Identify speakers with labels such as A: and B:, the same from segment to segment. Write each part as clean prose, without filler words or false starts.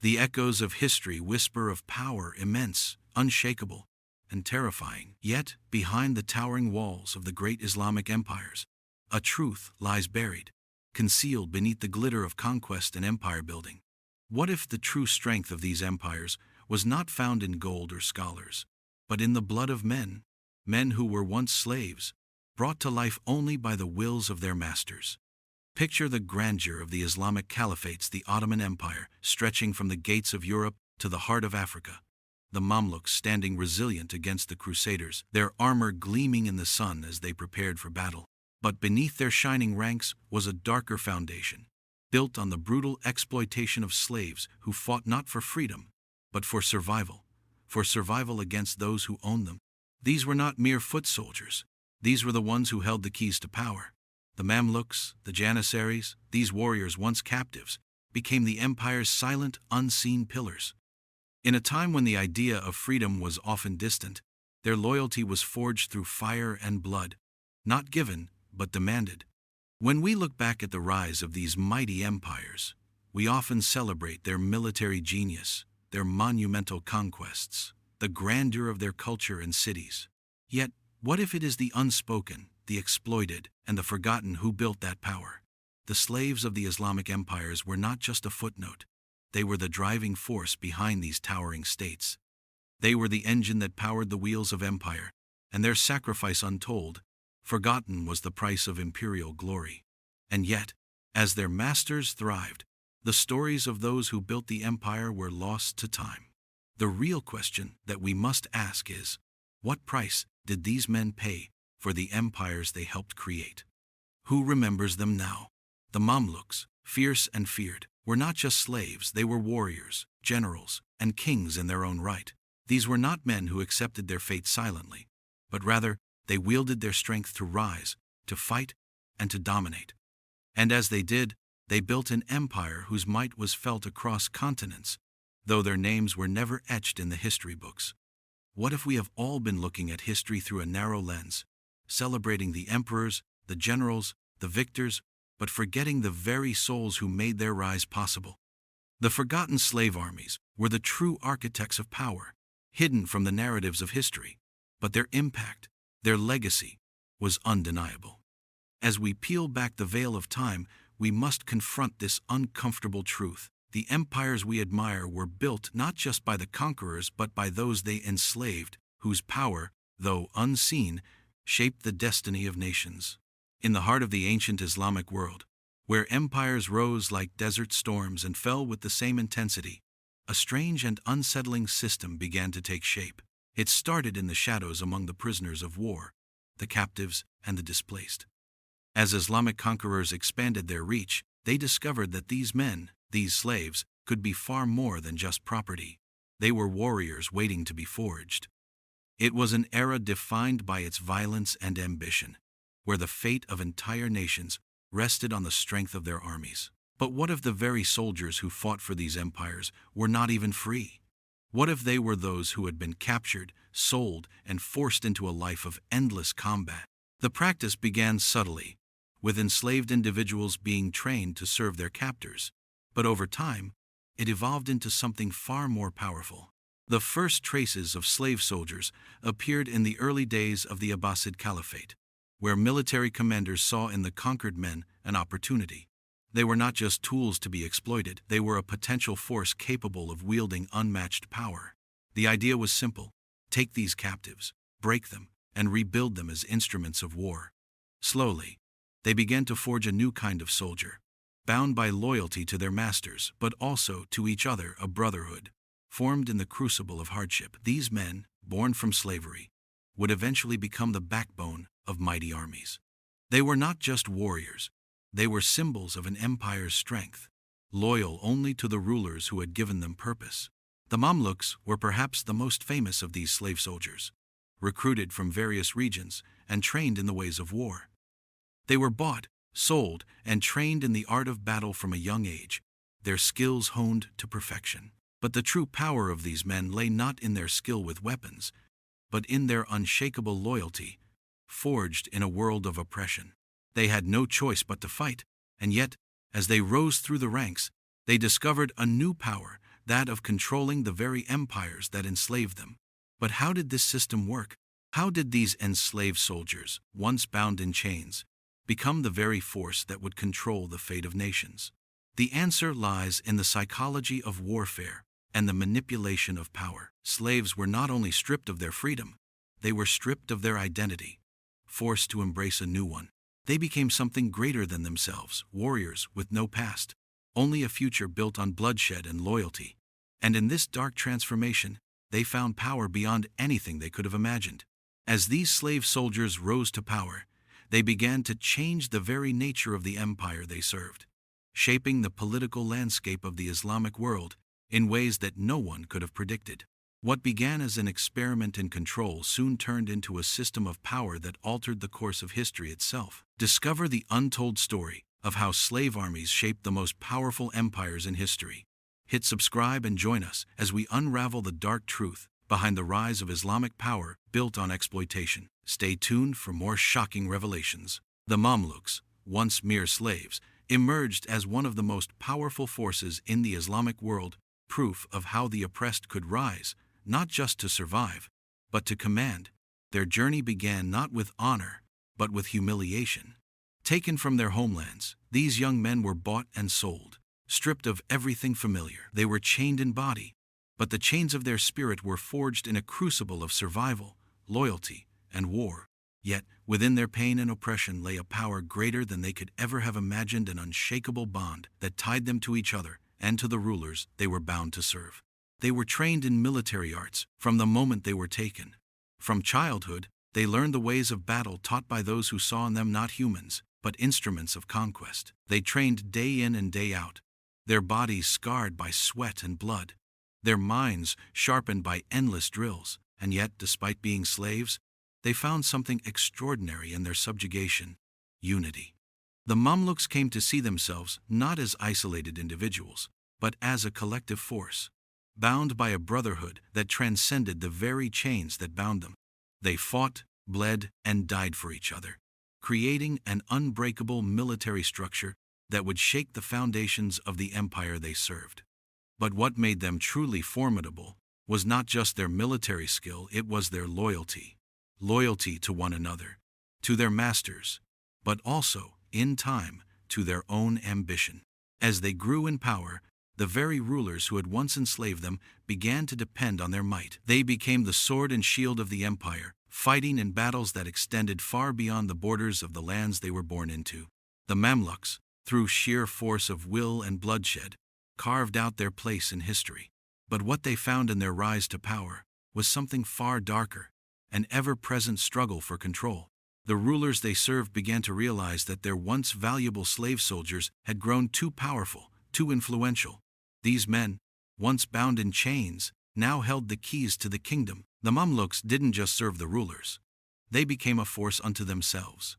A: The echoes of history whisper of power immense, unshakable, and terrifying. Yet, behind the towering walls of the great Islamic empires, a truth lies buried, concealed beneath the glitter of conquest and empire building. What if the true strength of these empires was not found in gold or scholars, but in the blood of men, men who were once slaves, brought to life only by the wills of their masters? Picture the grandeur of the Islamic caliphates, the Ottoman Empire, stretching from the gates of Europe to the heart of Africa. The Mamluks standing resilient against the Crusaders, their armor gleaming in the sun as they prepared for battle. But beneath their shining ranks was a darker foundation, built on the brutal exploitation of slaves who fought not for freedom, but for survival against those who owned them. These were not mere foot soldiers. These were the ones who held the keys to power. The Mamluks, the Janissaries, these warriors once captives, became the empire's silent, unseen pillars. In a time when the idea of freedom was often distant, their loyalty was forged through fire and blood, not given, but demanded. When we look back at the rise of these mighty empires, we often celebrate their military genius, their monumental conquests, the grandeur of their culture and cities. Yet, what if it is the unspoken, the exploited, and the forgotten who built that power? The slaves of the Islamic empires were not just a footnote. They were the driving force behind these towering states. They were the engine that powered the wheels of empire, and their sacrifice untold, forgotten was the price of imperial glory. And yet, as their masters thrived, the stories of those who built the empire were lost to time. The real question that we must ask is, what price did these men pay for the empires they helped create? Who remembers them now? The Mamluks, fierce and feared, were not just slaves, they were warriors, generals, and kings in their own right. These were not men who accepted their fate silently, but rather, they wielded their strength to rise, to fight, and to dominate. And as they did, they built an empire whose might was felt across continents, though their names were never etched in the history books. What if we have all been looking at history through a narrow lens, celebrating the emperors, the generals, the victors, but forgetting the very souls who made their rise possible? The forgotten slave armies were the true architects of power, hidden from the narratives of history, but their impact, their legacy, was undeniable. As we peel back the veil of time, we must confront this uncomfortable truth. The empires we admire were built not just by the conquerors but by those they enslaved, whose power, though unseen, shaped the destiny of nations. In the heart of the ancient Islamic world, where empires rose like desert storms and fell with the same intensity, a strange and unsettling system began to take shape. It started in the shadows among the prisoners of war, the captives, and the displaced. As Islamic conquerors expanded their reach, they discovered that these men, these slaves, could be far more than just property. They were warriors waiting to be forged. It was an era defined by its violence and ambition, where the fate of entire nations rested on the strength of their armies. But what if the very soldiers who fought for these empires were not even free? What if they were those who had been captured, sold, and forced into a life of endless combat? The practice began subtly, with enslaved individuals being trained to serve their captors. But over time, it evolved into something far more powerful. The first traces of slave soldiers appeared in the early days of the Abbasid Caliphate, where military commanders saw in the conquered men an opportunity. They were not just tools to be exploited, they were a potential force capable of wielding unmatched power. The idea was simple: take these captives, break them, and rebuild them as instruments of war. Slowly, they began to forge a new kind of soldier, bound by loyalty to their masters, but also to each other, a brotherhood, formed in the crucible of hardship. These men, born from slavery, would eventually become the backbone of mighty armies. They were not just warriors, they were symbols of an empire's strength, loyal only to the rulers who had given them purpose. The Mamluks were perhaps the most famous of these slave soldiers, recruited from various regions and trained in the ways of war. They were bought, sold, and trained in the art of battle from a young age, their skills honed to perfection. But the true power of these men lay not in their skill with weapons, but in their unshakable loyalty, forged in a world of oppression. They had no choice but to fight, and yet, as they rose through the ranks, they discovered a new power, that of controlling the very empires that enslaved them. But how did this system work? How did these enslaved soldiers, once bound in chains, become the very force that would control the fate of nations? The answer lies in the psychology of warfare and the manipulation of power. Slaves were not only stripped of their freedom, they were stripped of their identity, forced to embrace a new one. They became something greater than themselves, warriors with no past, only a future built on bloodshed and loyalty. And in this dark transformation, they found power beyond anything they could have imagined. As these slave soldiers rose to power, they began to change the very nature of the empire they served, shaping the political landscape of the Islamic world in ways that no one could have predicted. What began as an experiment in control soon turned into a system of power that altered the course of history itself. Discover the untold story of how slave armies shaped the most powerful empires in history. Hit subscribe and join us as we unravel the dark truth behind the rise of Islamic power built on exploitation. Stay tuned for more shocking revelations. The Mamluks, once mere slaves, emerged as one of the most powerful forces in the Islamic world, proof of how the oppressed could rise, not just to survive, but to command. Their journey began not with honor, but with humiliation. Taken from their homelands, these young men were bought and sold, stripped of everything familiar. They were chained in body, but the chains of their spirit were forged in a crucible of survival, loyalty, and war. Yet, within their pain and oppression lay a power greater than they could ever have imagined, an unshakable bond that tied them to each other and to the rulers they were bound to serve. They were trained in military arts from the moment they were taken. From childhood, they learned the ways of battle taught by those who saw in them not humans, but instruments of conquest. They trained day in and day out, their bodies scarred by sweat and blood, their minds sharpened by endless drills, and yet, despite being slaves, they found something extraordinary in their subjugation: unity. The Mamluks came to see themselves not as isolated individuals, but as a collective force, bound by a brotherhood that transcended the very chains that bound them. They fought, bled, and died for each other, creating an unbreakable military structure that would shake the foundations of the empire they served. But what made them truly formidable was not just their military skill, it was their loyalty. Loyalty to one another, to their masters, but also, in time, to their own ambition. As they grew in power, the very rulers who had once enslaved them began to depend on their might. They became the sword and shield of the empire, fighting in battles that extended far beyond the borders of the lands they were born into. The Mamluks, through sheer force of will and bloodshed, carved out their place in history. But what they found in their rise to power was something far darker: an ever-present struggle for control. The rulers they served began to realize that their once valuable slave soldiers had grown too powerful, too influential. These men, once bound in chains, now held the keys to the kingdom. The Mamluks didn't just serve the rulers. They became a force unto themselves.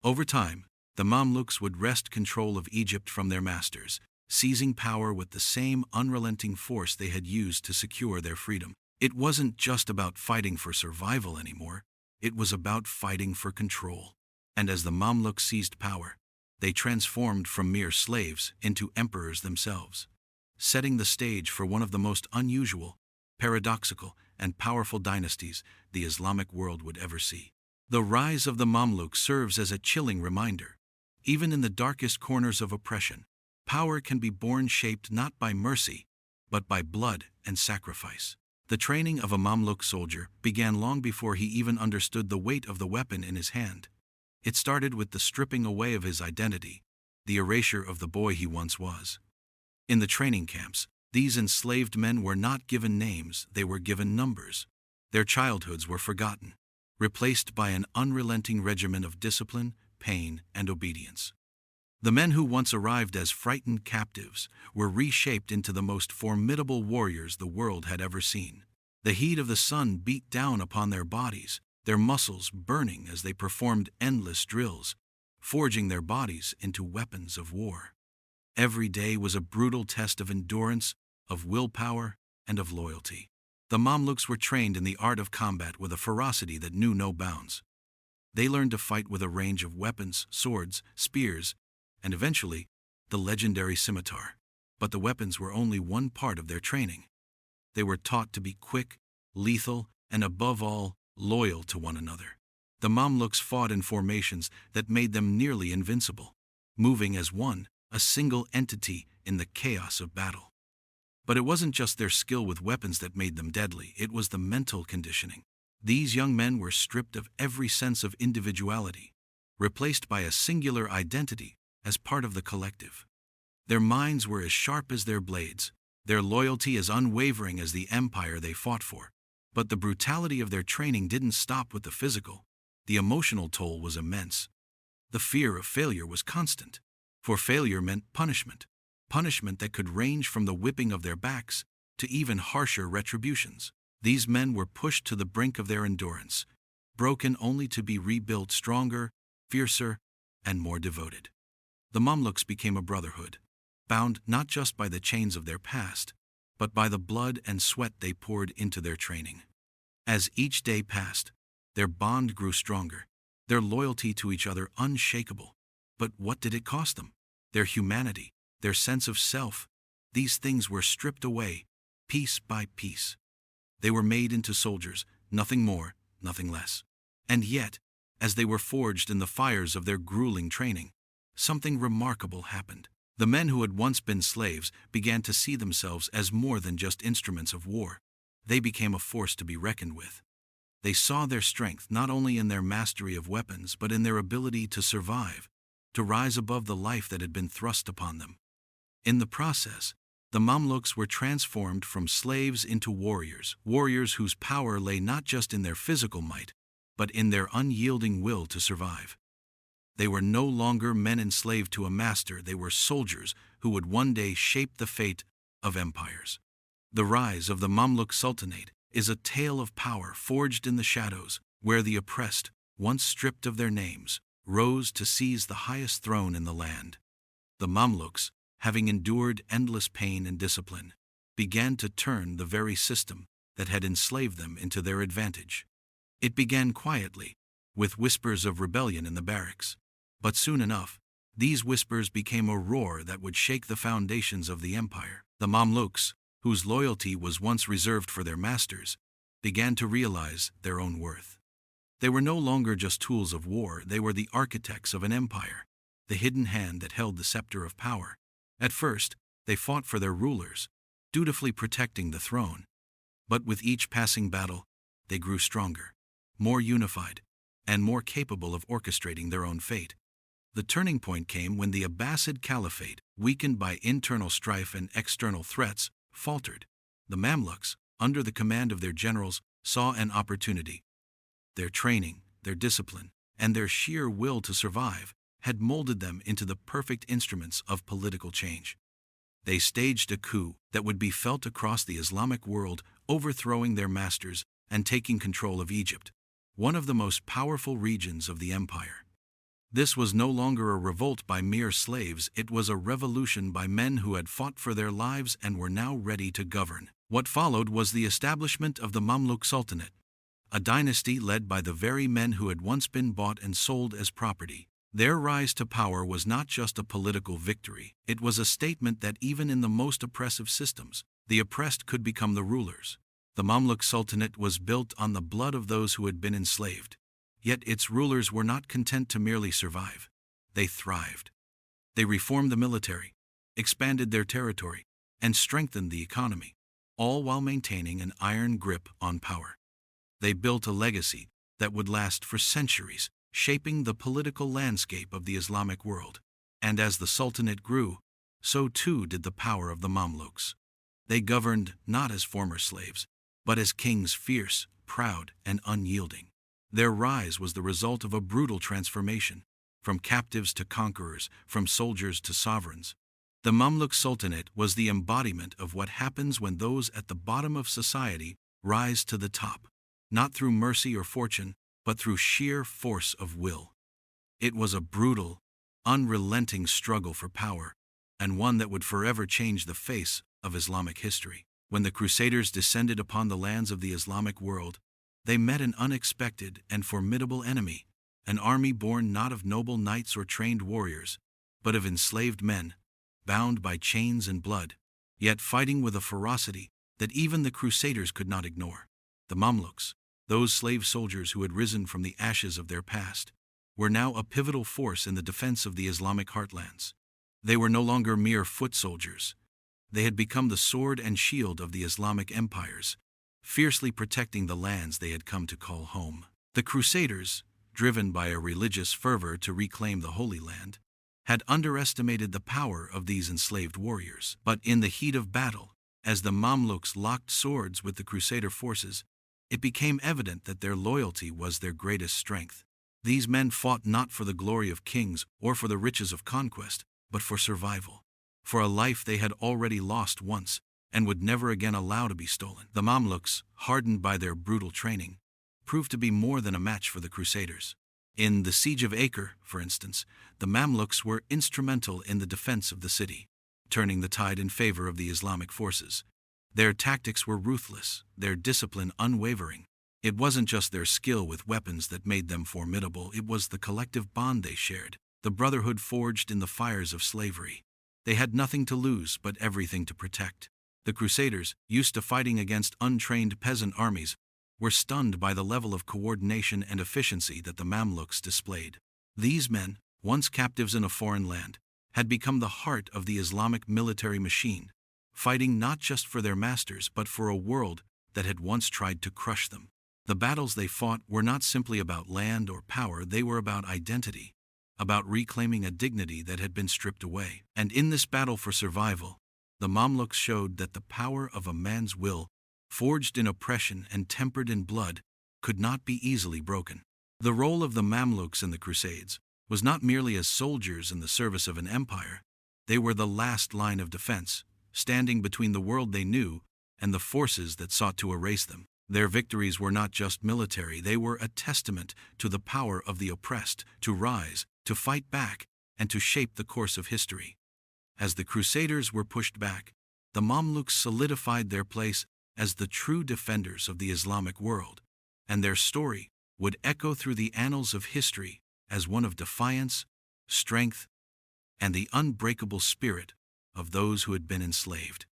A: Over time, the Mamluks would wrest control of Egypt from their masters, seizing power with the same unrelenting force they had used to secure their freedom. It wasn't just about fighting for survival anymore. It was about fighting for control. And as the Mamluks seized power, they transformed from mere slaves into emperors themselves, setting the stage for one of the most unusual, paradoxical, and powerful dynasties the Islamic world would ever see. The rise of the Mamluks serves as a chilling reminder. Even in the darkest corners of oppression, power can be born shaped not by mercy, but by blood and sacrifice. The training of a Mamluk soldier began long before he even understood the weight of the weapon in his hand. It started with the stripping away of his identity, the erasure of the boy he once was. In the training camps, these enslaved men were not given names, they were given numbers. Their childhoods were forgotten, replaced by an unrelenting regimen of discipline, pain, and obedience. The men who once arrived as frightened captives were reshaped into the most formidable warriors the world had ever seen. The heat of the sun beat down upon their bodies, their muscles burning as they performed endless drills, forging their bodies into weapons of war. Every day was a brutal test of endurance, of willpower, and of loyalty. The Mamluks were trained in the art of combat with a ferocity that knew no bounds. They learned to fight with a range of weapons, swords, spears, and eventually, the legendary scimitar. But the weapons were only one part of their training. They were taught to be quick, lethal, and above all, loyal to one another. The Mamluks fought in formations that made them nearly invincible, moving as one, a single entity in the chaos of battle. But it wasn't just their skill with weapons that made them deadly, it was the mental conditioning. These young men were stripped of every sense of individuality, replaced by a singular identity as part of the collective. Their minds were as sharp as their blades, their loyalty as unwavering as the empire they fought for. But the brutality of their training didn't stop with the physical. The emotional toll was immense. The fear of failure was constant, for failure meant punishment that could range from the whipping of their backs to even harsher retributions. These men were pushed to the brink of their endurance, broken only to be rebuilt stronger, fiercer, and more devoted. The Mamluks became a brotherhood, bound not just by the chains of their past, but by the blood and sweat they poured into their training. As each day passed, their bond grew stronger, their loyalty to each other unshakable. But what did it cost them? Their humanity, their sense of self. These things were stripped away, piece by piece. They were made into soldiers, nothing more, nothing less. And yet, as they were forged in the fires of their grueling training, something remarkable happened. The men who had once been slaves began to see themselves as more than just instruments of war. They became a force to be reckoned with. They saw their strength not only in their mastery of weapons but in their ability to survive, to rise above the life that had been thrust upon them. In the process, the Mamluks were transformed from slaves into warriors whose power lay not just in their physical might, but in their unyielding will to survive. They were no longer men enslaved to a master, they were soldiers who would one day shape the fate of empires. The rise of the Mamluk Sultanate is a tale of power forged in the shadows, where the oppressed, once stripped of their names, rose to seize the highest throne in the land. The Mamluks, having endured endless pain and discipline, began to turn the very system that had enslaved them into their advantage. It began quietly, with whispers of rebellion in the barracks. But soon enough, these whispers became a roar that would shake the foundations of the empire. The Mamluks, whose loyalty was once reserved for their masters, began to realize their own worth. They were no longer just tools of war, they were the architects of an empire, the hidden hand that held the scepter of power. At first, they fought for their rulers, dutifully protecting the throne. But with each passing battle, they grew stronger, more unified, and more capable of orchestrating their own fate. The turning point came when the Abbasid Caliphate, weakened by internal strife and external threats, faltered. The Mamluks, under the command of their generals, saw an opportunity. Their training, their discipline, and their sheer will to survive had molded them into the perfect instruments of political change. They staged a coup that would be felt across the Islamic world, overthrowing their masters and taking control of Egypt, one of the most powerful regions of the empire. This was no longer a revolt by mere slaves, it was a revolution by men who had fought for their lives and were now ready to govern. What followed was the establishment of the Mamluk Sultanate, a dynasty led by the very men who had once been bought and sold as property. Their rise to power was not just a political victory, it was a statement that even in the most oppressive systems, the oppressed could become the rulers. The Mamluk Sultanate was built on the blood of those who had been enslaved. Yet its rulers were not content to merely survive. They thrived. They reformed the military, expanded their territory, and strengthened the economy, all while maintaining an iron grip on power. They built a legacy that would last for centuries, shaping the political landscape of the Islamic world. And as the Sultanate grew, so too did the power of the Mamluks. They governed not as former slaves, but as kings fierce, proud, and unyielding. Their rise was the result of a brutal transformation, from captives to conquerors, from soldiers to sovereigns. The Mamluk Sultanate was the embodiment of what happens when those at the bottom of society rise to the top, not through mercy or fortune, but through sheer force of will. It was a brutal, unrelenting struggle for power, and one that would forever change the face of Islamic history. When the Crusaders descended upon the lands of the Islamic world, they met an unexpected and formidable enemy, an army born not of noble knights or trained warriors, but of enslaved men, bound by chains and blood, yet fighting with a ferocity that even the Crusaders could not ignore. The Mamluks, those slave soldiers who had risen from the ashes of their past, were now a pivotal force in the defense of the Islamic heartlands. They were no longer mere foot soldiers. They had become the sword and shield of the Islamic empires, fiercely protecting the lands they had come to call home. The Crusaders, driven by a religious fervor to reclaim the Holy Land, had underestimated the power of these enslaved warriors. But in the heat of battle, as the Mamluks locked swords with the Crusader forces, it became evident that their loyalty was their greatest strength. These men fought not for the glory of kings or for the riches of conquest, but for survival, for a life they had already lost once and would never again allow to be stolen. The Mamluks, hardened by their brutal training, proved to be more than a match for the Crusaders. In the Siege of Acre, for instance, the Mamluks were instrumental in the defense of the city, turning the tide in favor of the Islamic forces. Their tactics were ruthless, their discipline unwavering. It wasn't just their skill with weapons that made them formidable, it was the collective bond they shared, the brotherhood forged in the fires of slavery. They had nothing to lose but everything to protect. The Crusaders, used to fighting against untrained peasant armies, were stunned by the level of coordination and efficiency that the Mamluks displayed. These men, once captives in a foreign land, had become the heart of the Islamic military machine, fighting not just for their masters but for a world that had once tried to crush them. The battles they fought were not simply about land or power, they were about identity, about reclaiming a dignity that had been stripped away. And in this battle for survival, the Mamluks showed that the power of a man's will, forged in oppression and tempered in blood, could not be easily broken. The role of the Mamluks in the Crusades was not merely as soldiers in the service of an empire. They were the last line of defense, standing between the world they knew and the forces that sought to erase them. Their victories were not just military, they were a testament to the power of the oppressed to rise, to fight back, and to shape the course of history. As the Crusaders were pushed back, the Mamluks solidified their place as the true defenders of the Islamic world, and their story would echo through the annals of history as one of defiance, strength, and the unbreakable spirit of those who had been enslaved.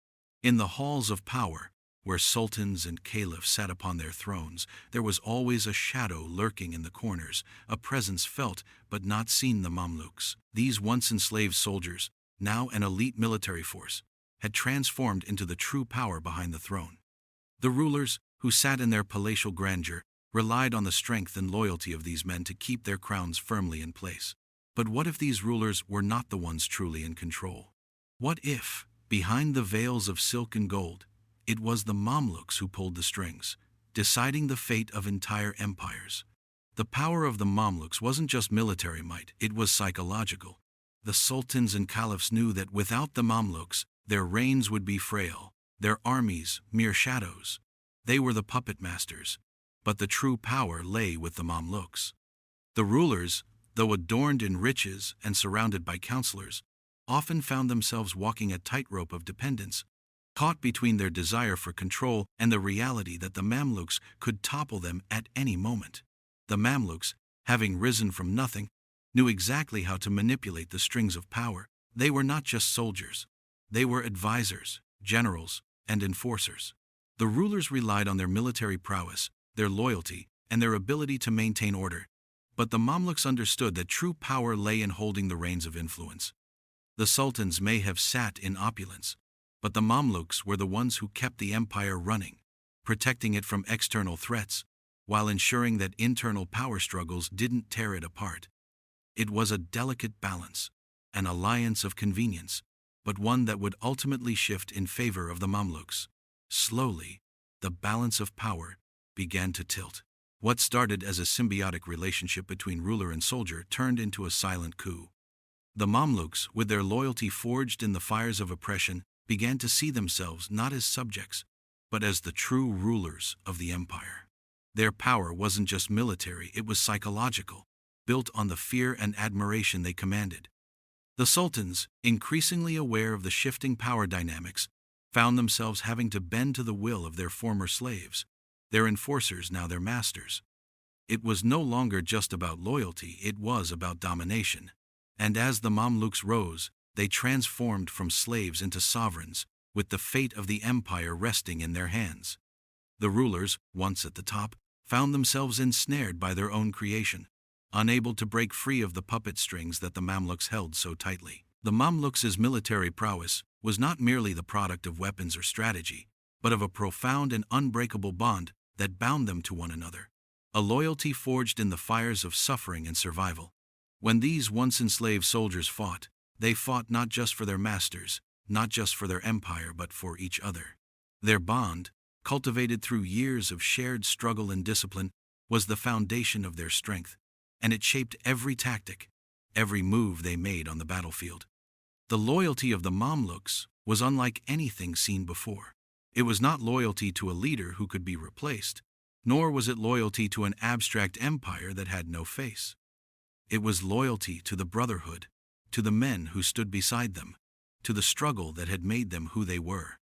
A: In the halls of power, where sultans and caliphs sat upon their thrones, there was always a shadow lurking in the corners, a presence felt but not seen. The Mamluks, these once enslaved soldiers, now an elite military force, had transformed into the true power behind the throne. The rulers, who sat in their palatial grandeur, relied on the strength and loyalty of these men to keep their crowns firmly in place. But what if these rulers were not the ones truly in control? What if, behind the veils of silk and gold, it was the Mamluks who pulled the strings, deciding the fate of entire empires? The power of the Mamluks wasn't just military might, it was psychological. The sultans and caliphs knew that without the Mamluks, their reigns would be frail, their armies mere shadows. They were the puppet masters, but the true power lay with the Mamluks. The rulers, though adorned in riches and surrounded by counselors, often found themselves walking a tightrope of dependence, caught between their desire for control and the reality that the Mamluks could topple them at any moment. The Mamluks, having risen from nothing, knew exactly how to manipulate the strings of power. They were not just soldiers. They were advisors, generals, and enforcers. The rulers relied on their military prowess, their loyalty, and their ability to maintain order. But the Mamluks understood that true power lay in holding the reins of influence. The sultans may have sat in opulence, but the Mamluks were the ones who kept the empire running, protecting it from external threats, while ensuring that internal power struggles didn't tear it apart. It was a delicate balance, an alliance of convenience, but one that would ultimately shift in favor of the Mamluks. Slowly, the balance of power began to tilt. What started as a symbiotic relationship between ruler and soldier turned into a silent coup. The Mamluks, with their loyalty forged in the fires of oppression, began to see themselves not as subjects, but as the true rulers of the empire. Their power wasn't just military, it was psychological, built on the fear and admiration they commanded. The sultans, increasingly aware of the shifting power dynamics, found themselves having to bend to the will of their former slaves, their enforcers now their masters. It was no longer just about loyalty, it was about domination. And as the Mamluks rose, they transformed from slaves into sovereigns, with the fate of the empire resting in their hands. The rulers, once at the top, found themselves ensnared by their own creation, unable to break free of the puppet strings that the Mamluks held so tightly. The Mamluks' military prowess was not merely the product of weapons or strategy, but of a profound and unbreakable bond that bound them to one another, a loyalty forged in the fires of suffering and survival. When these once enslaved soldiers fought, they fought not just for their masters, not just for their empire, but for each other. Their bond, cultivated through years of shared struggle and discipline, was the foundation of their strength, and it shaped every tactic, every move they made on the battlefield. The loyalty of the Mamluks was unlike anything seen before. It was not loyalty to a leader who could be replaced, nor was it loyalty to an abstract empire that had no face. It was loyalty to the brotherhood, to the men who stood beside them, to the struggle that had made them who they were.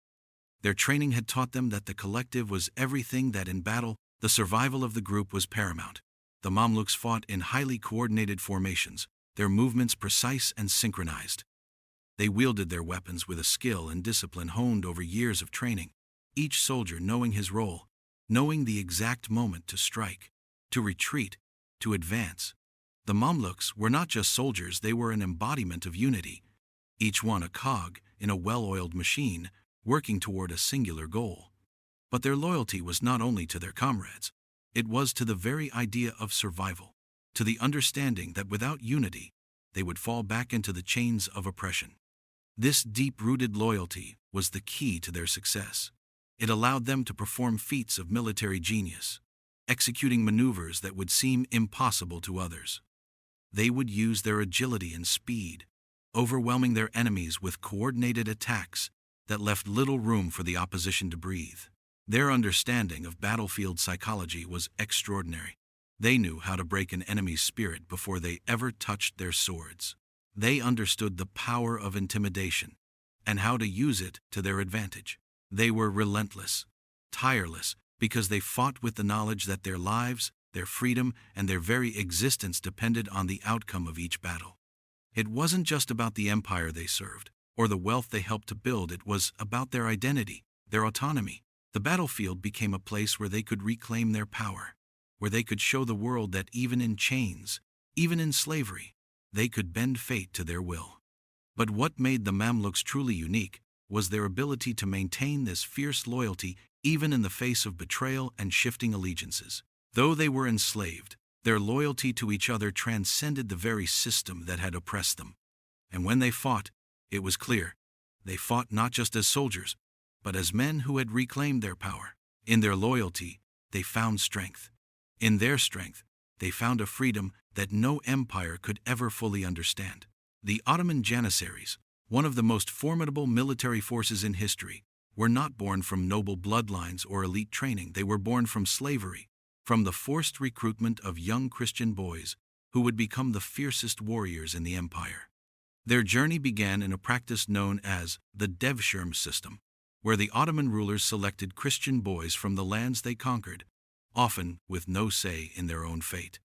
A: Their training had taught them that the collective was everything, that in battle, the survival of the group was paramount. The Mamluks fought in highly coordinated formations, their movements precise and synchronized. They wielded their weapons with a skill and discipline honed over years of training, each soldier knowing his role, knowing the exact moment to strike, to retreat, to advance. The Mamluks were not just soldiers, they were an embodiment of unity, each one a cog in a well-oiled machine, working toward a singular goal. But their loyalty was not only to their comrades, it was to the very idea of survival, to the understanding that without unity, they would fall back into the chains of oppression. This deep-rooted loyalty was the key to their success. It allowed them to perform feats of military genius, executing maneuvers that would seem impossible to others. They would use their agility and speed, overwhelming their enemies with coordinated attacks that left little room for the opposition to breathe. Their understanding of battlefield psychology was extraordinary. They knew how to break an enemy's spirit before they ever touched their swords. They understood the power of intimidation and how to use it to their advantage. They were relentless, tireless, because they fought with the knowledge that their lives, their freedom, and their very existence depended on the outcome of each battle. It wasn't just about the empire they served, or the wealth they helped to build. It was about their identity, their autonomy. The battlefield became a place where they could reclaim their power, where they could show the world that even in chains, even in slavery, they could bend fate to their will. But what made the Mamluks truly unique was their ability to maintain this fierce loyalty even in the face of betrayal and shifting allegiances. Though they were enslaved, their loyalty to each other transcended the very system that had oppressed them. And when they fought, it was clear, they fought not just as soldiers, but as men who had reclaimed their power. In their loyalty, they found strength. In their strength, they found a freedom that no empire could ever fully understand. The Ottoman Janissaries, one of the most formidable military forces in history, were not born from noble bloodlines or elite training. They were born from slavery, from the forced recruitment of young Christian boys who would become the fiercest warriors in the empire. Their journey began in a practice known as the Devshirme system, where the Ottoman rulers selected Christian boys from the lands they conquered, often with no say in their own fate.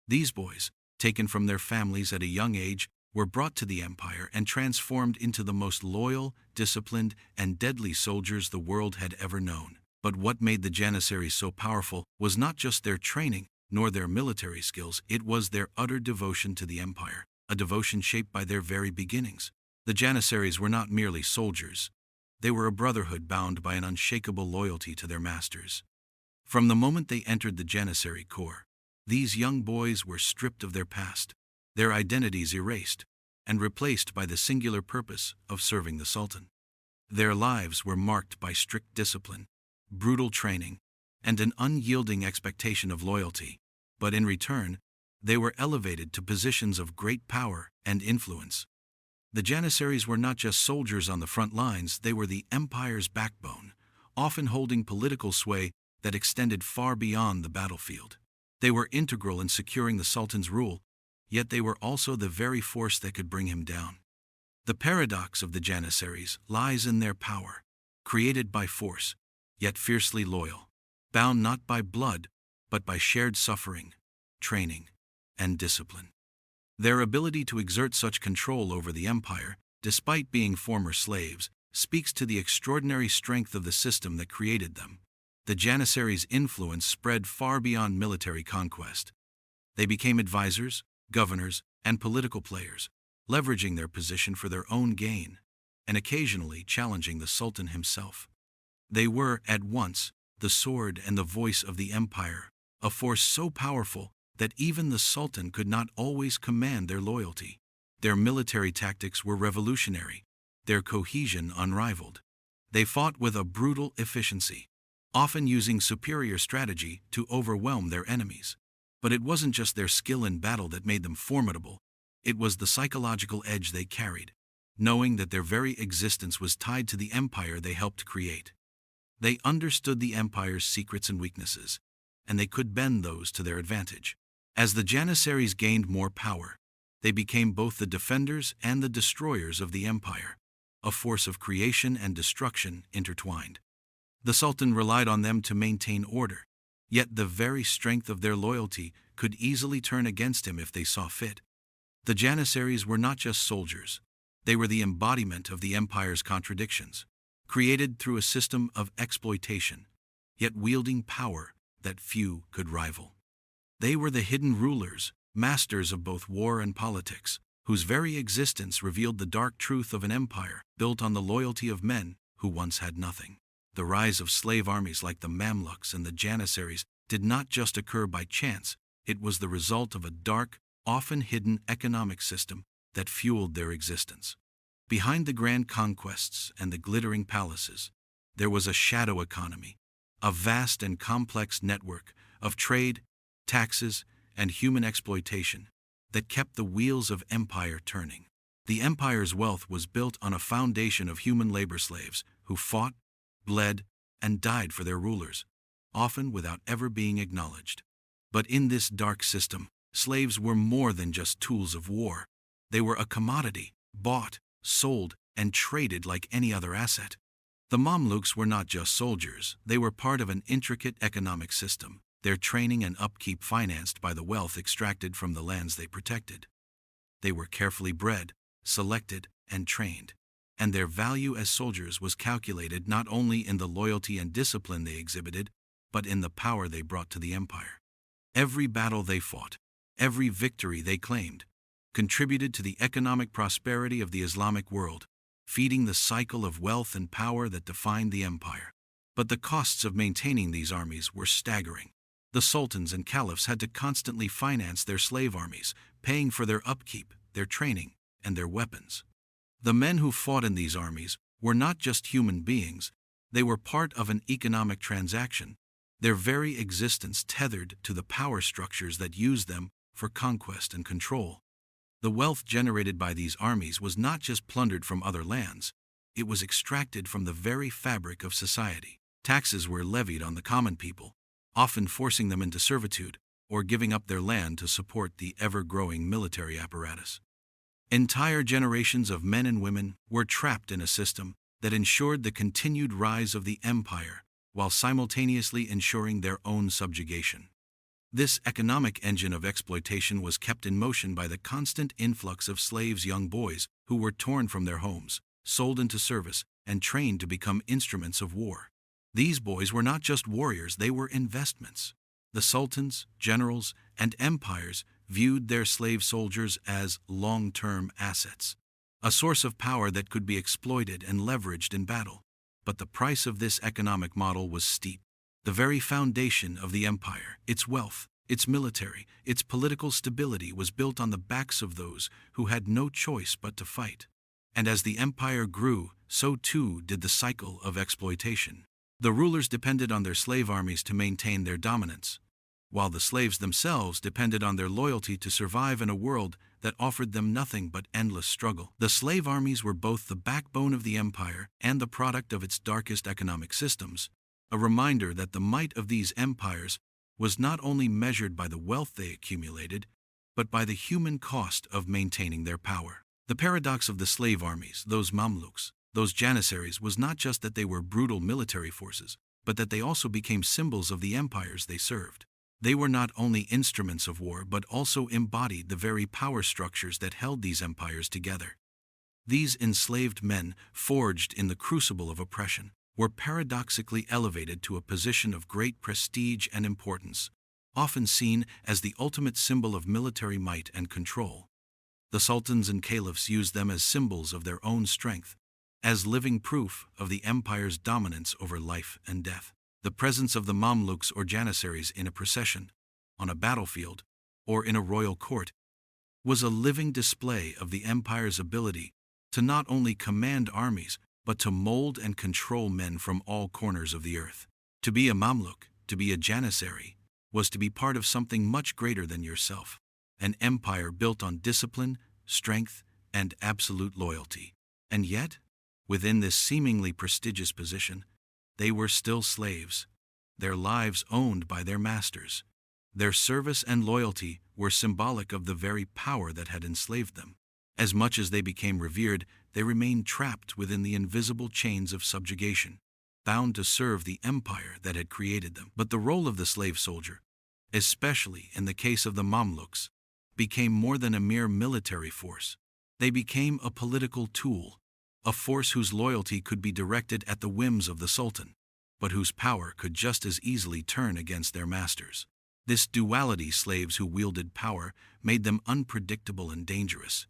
A: These boys, taken from their families at a young age, were brought to the empire and transformed into the most loyal, disciplined, and deadly soldiers the world had ever known. But what made the Janissaries so powerful was not just their training, nor their military skills. It was their utter devotion to the empire, a devotion shaped by their very beginnings. The Janissaries were not merely soldiers. They were a brotherhood bound by an unshakable loyalty to their masters. From the moment they entered the Janissary Corps, these young boys were stripped of their past, their identities erased, and replaced by the singular purpose of serving the Sultan. Their lives were marked by strict discipline, brutal training, and an unyielding expectation of loyalty, but in return, they were elevated to positions of great power and influence. The Janissaries were not just soldiers on the front lines, they were the empire's backbone, often holding political sway that extended far beyond the battlefield. They were integral in securing the Sultan's rule, yet they were also the very force that could bring him down. The paradox of the Janissaries lies in their power, created by force, yet fiercely loyal, bound not by blood, but by shared suffering, training, and discipline. Their ability to exert such control over the empire despite being former slaves, speaks to the extraordinary strength of the system that created them. The Janissaries' influence spread far beyond military conquest. They became advisors, governors, and political players, leveraging their position for their own gain, and occasionally challenging the Sultan himself. They were, at once, the sword and the voice of the empire, a force so powerful that even the Sultan could not always command their loyalty. Their military tactics were revolutionary, their cohesion unrivaled. They fought with a brutal efficiency, often using superior strategy to overwhelm their enemies. But it wasn't just their skill in battle that made them formidable, it was the psychological edge they carried, knowing that their very existence was tied to the empire they helped create. They understood the empire's secrets and weaknesses, and they could bend those to their advantage. As the Janissaries gained more power, they became both the defenders and the destroyers of the empire, a force of creation and destruction intertwined. The Sultan relied on them to maintain order, yet the very strength of their loyalty could easily turn against him if they saw fit. The Janissaries were not just soldiers, they were the embodiment of the empire's contradictions, created through a system of exploitation, yet wielding power that few could rival. They were the hidden rulers, masters of both war and politics, whose very existence revealed the dark truth of an empire built on the loyalty of men who once had nothing. The rise of slave armies like the Mamluks and the Janissaries did not just occur by chance, it was the result of a dark, often hidden economic system that fueled their existence. Behind the grand conquests and the glittering palaces, there was a shadow economy, a vast and complex network of trade, taxes, and human exploitation that kept the wheels of empire turning. The empire's wealth was built on a foundation of human labor slaves who fought, bled, and died for their rulers, often without ever being acknowledged. But in this dark system, slaves were more than just tools of war. They were a commodity, bought, sold, and traded like any other asset. The Mamluks were not just soldiers, they were part of an intricate economic system, their training and upkeep financed by the wealth extracted from the lands they protected. They were carefully bred, selected, and trained, and their value as soldiers was calculated not only in the loyalty and discipline they exhibited, but in the power they brought to the empire. Every battle they fought, every victory they claimed, contributed to the economic prosperity of the Islamic world, feeding the cycle of wealth and power that defined the empire. But the costs of maintaining these armies were staggering. The sultans and caliphs had to constantly finance their slave armies, paying for their upkeep, their training, and their weapons. The men who fought in these armies were not just human beings, they were part of an economic transaction, their very existence tethered to the power structures that used them for conquest and control. The wealth generated by these armies was not just plundered from other lands, it was extracted from the very fabric of society. Taxes were levied on the common people, often forcing them into servitude or giving up their land to support the ever-growing military apparatus. Entire generations of men and women were trapped in a system that ensured the continued rise of the empire while simultaneously ensuring their own subjugation. This economic engine of exploitation was kept in motion by the constant influx of slaves, young boys who were torn from their homes, sold into service, and trained to become instruments of war. These boys were not just warriors, they were investments. The sultans, generals, and empires viewed their slave soldiers as long-term assets, a source of power that could be exploited and leveraged in battle. But the price of this economic model was steep. The very foundation of the empire, its wealth, its military, its political stability was built on the backs of those who had no choice but to fight. And as the empire grew, so too did the cycle of exploitation. The rulers depended on their slave armies to maintain their dominance, while the slaves themselves depended on their loyalty to survive in a world that offered them nothing but endless struggle. The slave armies were both the backbone of the empire and the product of its darkest economic systems, a reminder that the might of these empires was not only measured by the wealth they accumulated, but by the human cost of maintaining their power. The paradox of the slave armies, those Mamluks, those Janissaries, was not just that they were brutal military forces, but that they also became symbols of the empires they served. They were not only instruments of war but also embodied the very power structures that held these empires together. These enslaved men, forged in the crucible of oppression, were paradoxically elevated to a position of great prestige and importance, often seen as the ultimate symbol of military might and control. The sultans and caliphs used them as symbols of their own strength, as living proof of the empire's dominance over life and death. The presence of the Mamluks or Janissaries in a procession, on a battlefield, or in a royal court was a living display of the empire's ability to not only command armies, but to mold and control men from all corners of the earth. To be a Mamluk, to be a Janissary, was to be part of something much greater than yourself, an empire built on discipline, strength, and absolute loyalty. And yet, within this seemingly prestigious position, they were still slaves, their lives owned by their masters. Their service and loyalty were symbolic of the very power that had enslaved them. As much as they became revered, they remained trapped within the invisible chains of subjugation, bound to serve the empire that had created them. But the role of the slave soldier, especially in the case of the Mamluks, became more than a mere military force. They became a political tool, a force whose loyalty could be directed at the whims of the sultan, but whose power could just as easily turn against their masters. This duality, slaves who wielded power, made them unpredictable and dangerous,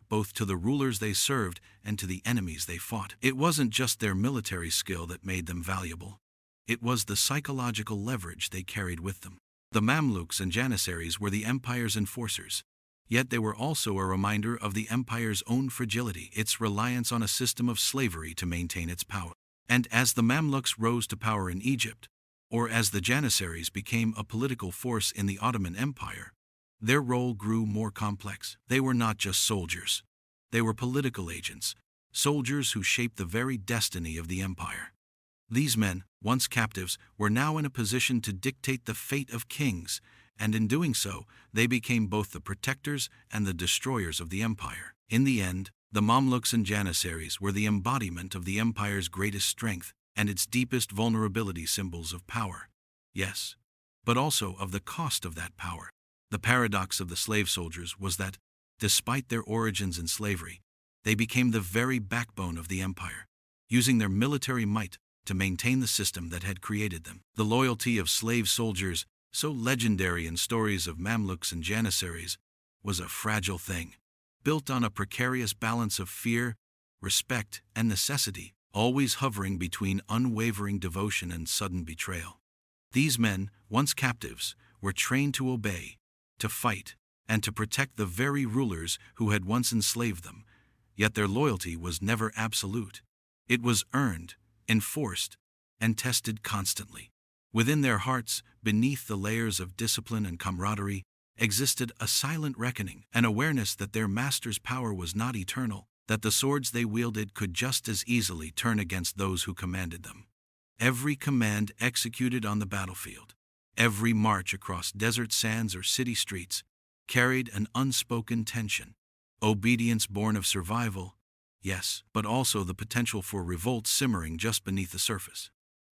A: both to the rulers they served and to the enemies they fought. It wasn't just their military skill that made them valuable. It was the psychological leverage they carried with them. The Mamluks and Janissaries were the empire's enforcers, yet they were also a reminder of the empire's own fragility, its reliance on a system of slavery to maintain its power. And as the Mamluks rose to power in Egypt, or as the Janissaries became a political force in the Ottoman Empire, their role grew more complex. They were not just soldiers. They were political agents, soldiers who shaped the very destiny of the empire. These men, once captives, were now in a position to dictate the fate of kings, and in doing so, they became both the protectors and the destroyers of the empire. In the end, the Mamluks and Janissaries were the embodiment of the empire's greatest strength and its deepest vulnerability, symbols of power. Yes, but also of the cost of that power. The paradox of the slave soldiers was that, despite their origins in slavery, they became the very backbone of the empire, using their military might to maintain the system that had created them. The loyalty of slave soldiers, so legendary in stories of Mamluks and Janissaries, was a fragile thing, built on a precarious balance of fear, respect, and necessity, always hovering between unwavering devotion and sudden betrayal. These men, once captives, were trained to obey, to fight, and to protect the very rulers who had once enslaved them, yet their loyalty was never absolute. It was earned, enforced, and tested constantly. Within their hearts, beneath the layers of discipline and camaraderie, existed a silent reckoning, an awareness that their master's power was not eternal, that the swords they wielded could just as easily turn against those who commanded them. Every command executed on the battlefield, every march across desert sands or city streets, carried an unspoken tension. Obedience born of survival, yes, but also the potential for revolt simmering just beneath the surface.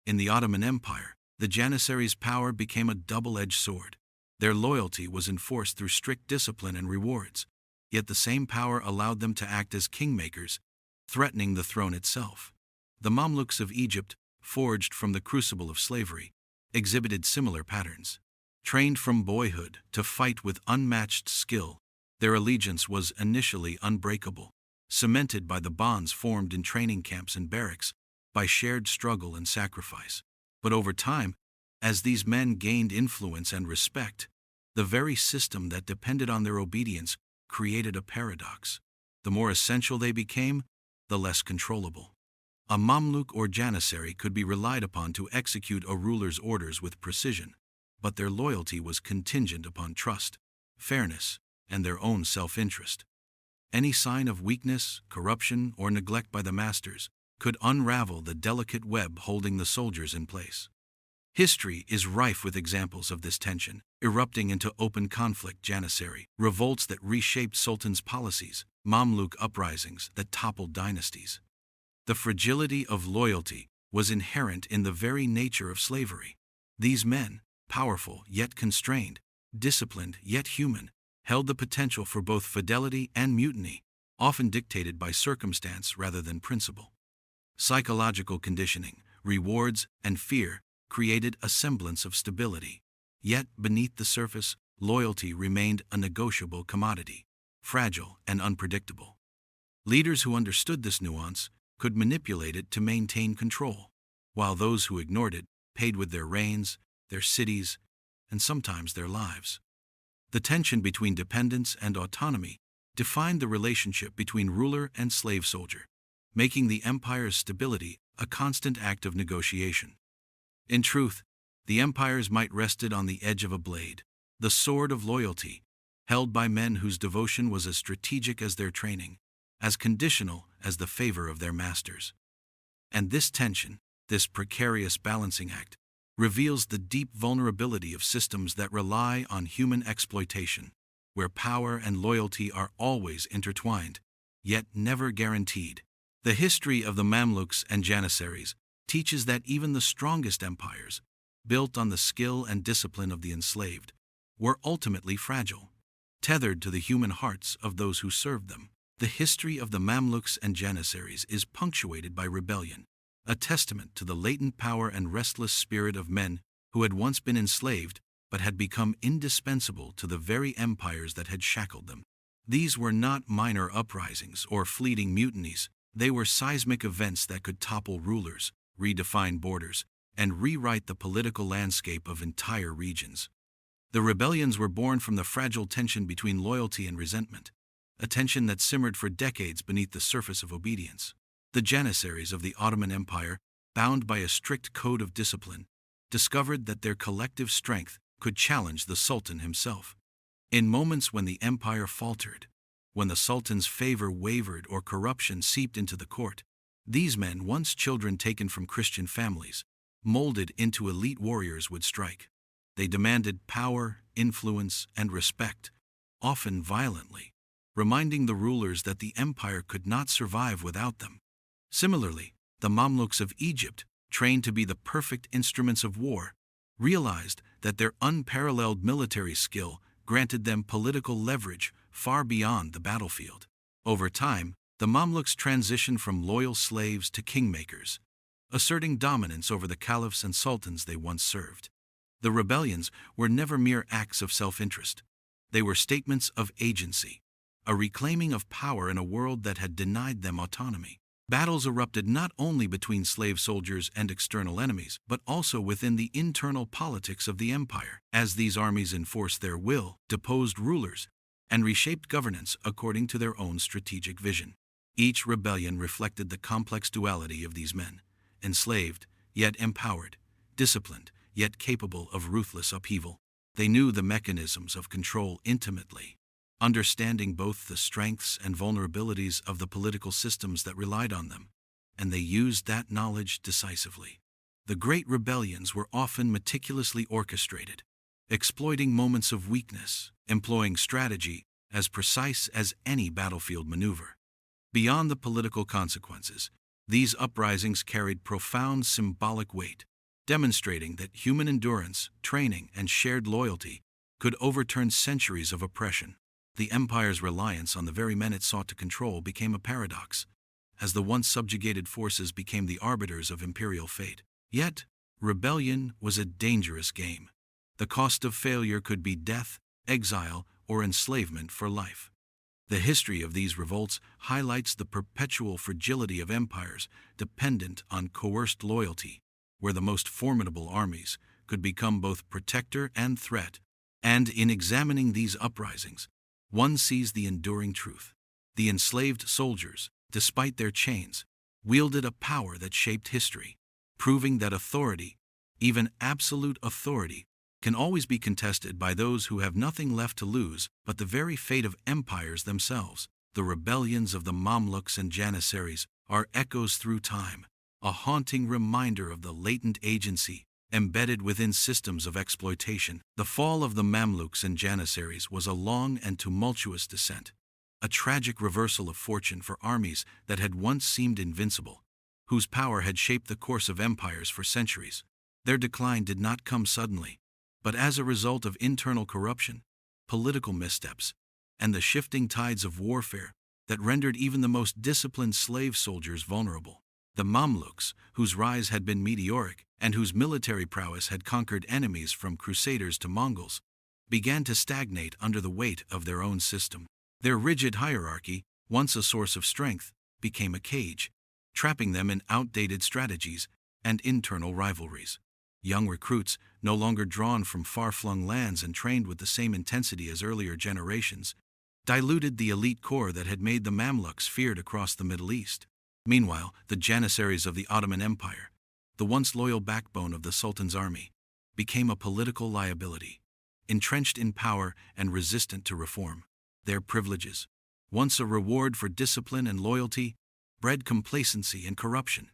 A: In the Ottoman Empire, the Janissaries' power became a double-edged sword. Their loyalty was enforced through strict discipline and rewards, yet the same power allowed them to act as kingmakers, threatening the throne itself. The Mamluks of Egypt, forged from the crucible of slavery, exhibited similar patterns. Trained from boyhood to fight with unmatched skill, their allegiance was initially unbreakable, cemented by the bonds formed in training camps and barracks, by shared struggle and sacrifice. But over time, as these men gained influence and respect, the very system that depended on their obedience created a paradox. The more essential they became, the less controllable. A Mamluk or Janissary could be relied upon to execute a ruler's orders with precision, but their loyalty was contingent upon trust, fairness, and their own self-interest. Any sign of weakness, corruption, or neglect by the masters could unravel the delicate web holding the soldiers in place. History is rife with examples of this tension, erupting into open conflict: Janissary revolts that reshaped sultans' policies, Mamluk uprisings that toppled dynasties. The fragility of loyalty was inherent in the very nature of slavery. These men, powerful yet constrained, disciplined yet human, held the potential for both fidelity and mutiny, often dictated by circumstance rather than principle. Psychological conditioning, rewards, and fear created a semblance of stability. Yet, beneath the surface, loyalty remained a negotiable commodity, fragile and unpredictable. Leaders who understood this nuance could manipulate it to maintain control, while those who ignored it paid with their reigns, their cities, and sometimes their lives. The tension between dependence and autonomy defined the relationship between ruler and slave soldier, making the empire's stability a constant act of negotiation. In truth, the empires might rested on the edge of a blade, the sword of loyalty, held by men whose devotion was as strategic as their training, as conditional as the favor of their masters. And this tension, this precarious balancing act, reveals the deep vulnerability of systems that rely on human exploitation, where power and loyalty are always intertwined, yet never guaranteed. The history of the Mamluks and Janissaries teaches that even the strongest empires, built on the skill and discipline of the enslaved, were ultimately fragile, tethered to the human hearts of those who served them. The history of the Mamluks and Janissaries is punctuated by rebellion, a testament to the latent power and restless spirit of men who had once been enslaved but had become indispensable to the very empires that had shackled them. These were not minor uprisings or fleeting mutinies. They were seismic events that could topple rulers, redefine borders, and rewrite the political landscape of entire regions. The rebellions were born from the fragile tension between loyalty and resentment, a tension that simmered for decades beneath the surface of obedience. The Janissaries of the Ottoman Empire, bound by a strict code of discipline, discovered that their collective strength could challenge the Sultan himself. In moments when the empire faltered, when the Sultan's favor wavered or corruption seeped into the court, these men, once children taken from Christian families, molded into elite warriors, would strike. They demanded power, influence, and respect, often violently, reminding the rulers that the empire could not survive without them. Similarly, the Mamluks of Egypt, trained to be the perfect instruments of war, realized that their unparalleled military skill granted them political leverage far beyond the battlefield. Over time, the Mamluks transitioned from loyal slaves to kingmakers, asserting dominance over the caliphs and sultans they once served. The rebellions were never mere acts of self-interest. They were statements of agency, a reclaiming of power in a world that had denied them autonomy. Battles erupted not only between slave soldiers and external enemies, but also within the internal politics of the empire, as these armies enforced their will, deposed rulers, and reshaped governance according to their own strategic vision. Each rebellion reflected the complex duality of these men, enslaved, yet empowered, disciplined, yet capable of ruthless upheaval. They knew the mechanisms of control intimately, understanding both the strengths and vulnerabilities of the political systems that relied on them, and they used that knowledge decisively. The great rebellions were often meticulously orchestrated, exploiting moments of weakness, employing strategy as precise as any battlefield maneuver. Beyond the political consequences, these uprisings carried profound symbolic weight, demonstrating that human endurance, training, and shared loyalty could overturn centuries of oppression. The empire's reliance on the very men it sought to control became a paradox, as the once subjugated forces became the arbiters of imperial fate. Yet, rebellion was a dangerous game. The cost of failure could be death, exile, or enslavement for life. The history of these revolts highlights the perpetual fragility of empires dependent on coerced loyalty, where the most formidable armies could become both protector and threat. And in examining these uprisings, one sees the enduring truth. The enslaved soldiers, despite their chains, wielded a power that shaped history, proving that authority, even absolute authority, can always be contested by those who have nothing left to lose but the very fate of empires themselves. The rebellions of the Mamluks and Janissaries are echoes through time, a haunting reminder of the latent agency embedded within systems of exploitation. The fall of the Mamluks and Janissaries was a long and tumultuous descent, a tragic reversal of fortune for armies that had once seemed invincible, whose power had shaped the course of empires for centuries. Their decline did not come suddenly, but as a result of internal corruption, political missteps, and the shifting tides of warfare that rendered even the most disciplined slave soldiers vulnerable. The Mamluks, whose rise had been meteoric and whose military prowess had conquered enemies from Crusaders to Mongols, began to stagnate under the weight of their own system. Their rigid hierarchy, once a source of strength, became a cage, trapping them in outdated strategies and internal rivalries. Young recruits, no longer drawn from far-flung lands and trained with the same intensity as earlier generations, diluted the elite core that had made the Mamluks feared across the Middle East. Meanwhile, the Janissaries of the Ottoman Empire, the once loyal backbone of the Sultan's army, became a political liability, entrenched in power and resistant to reform. Their privileges, once a reward for discipline and loyalty, bred complacency and corruption,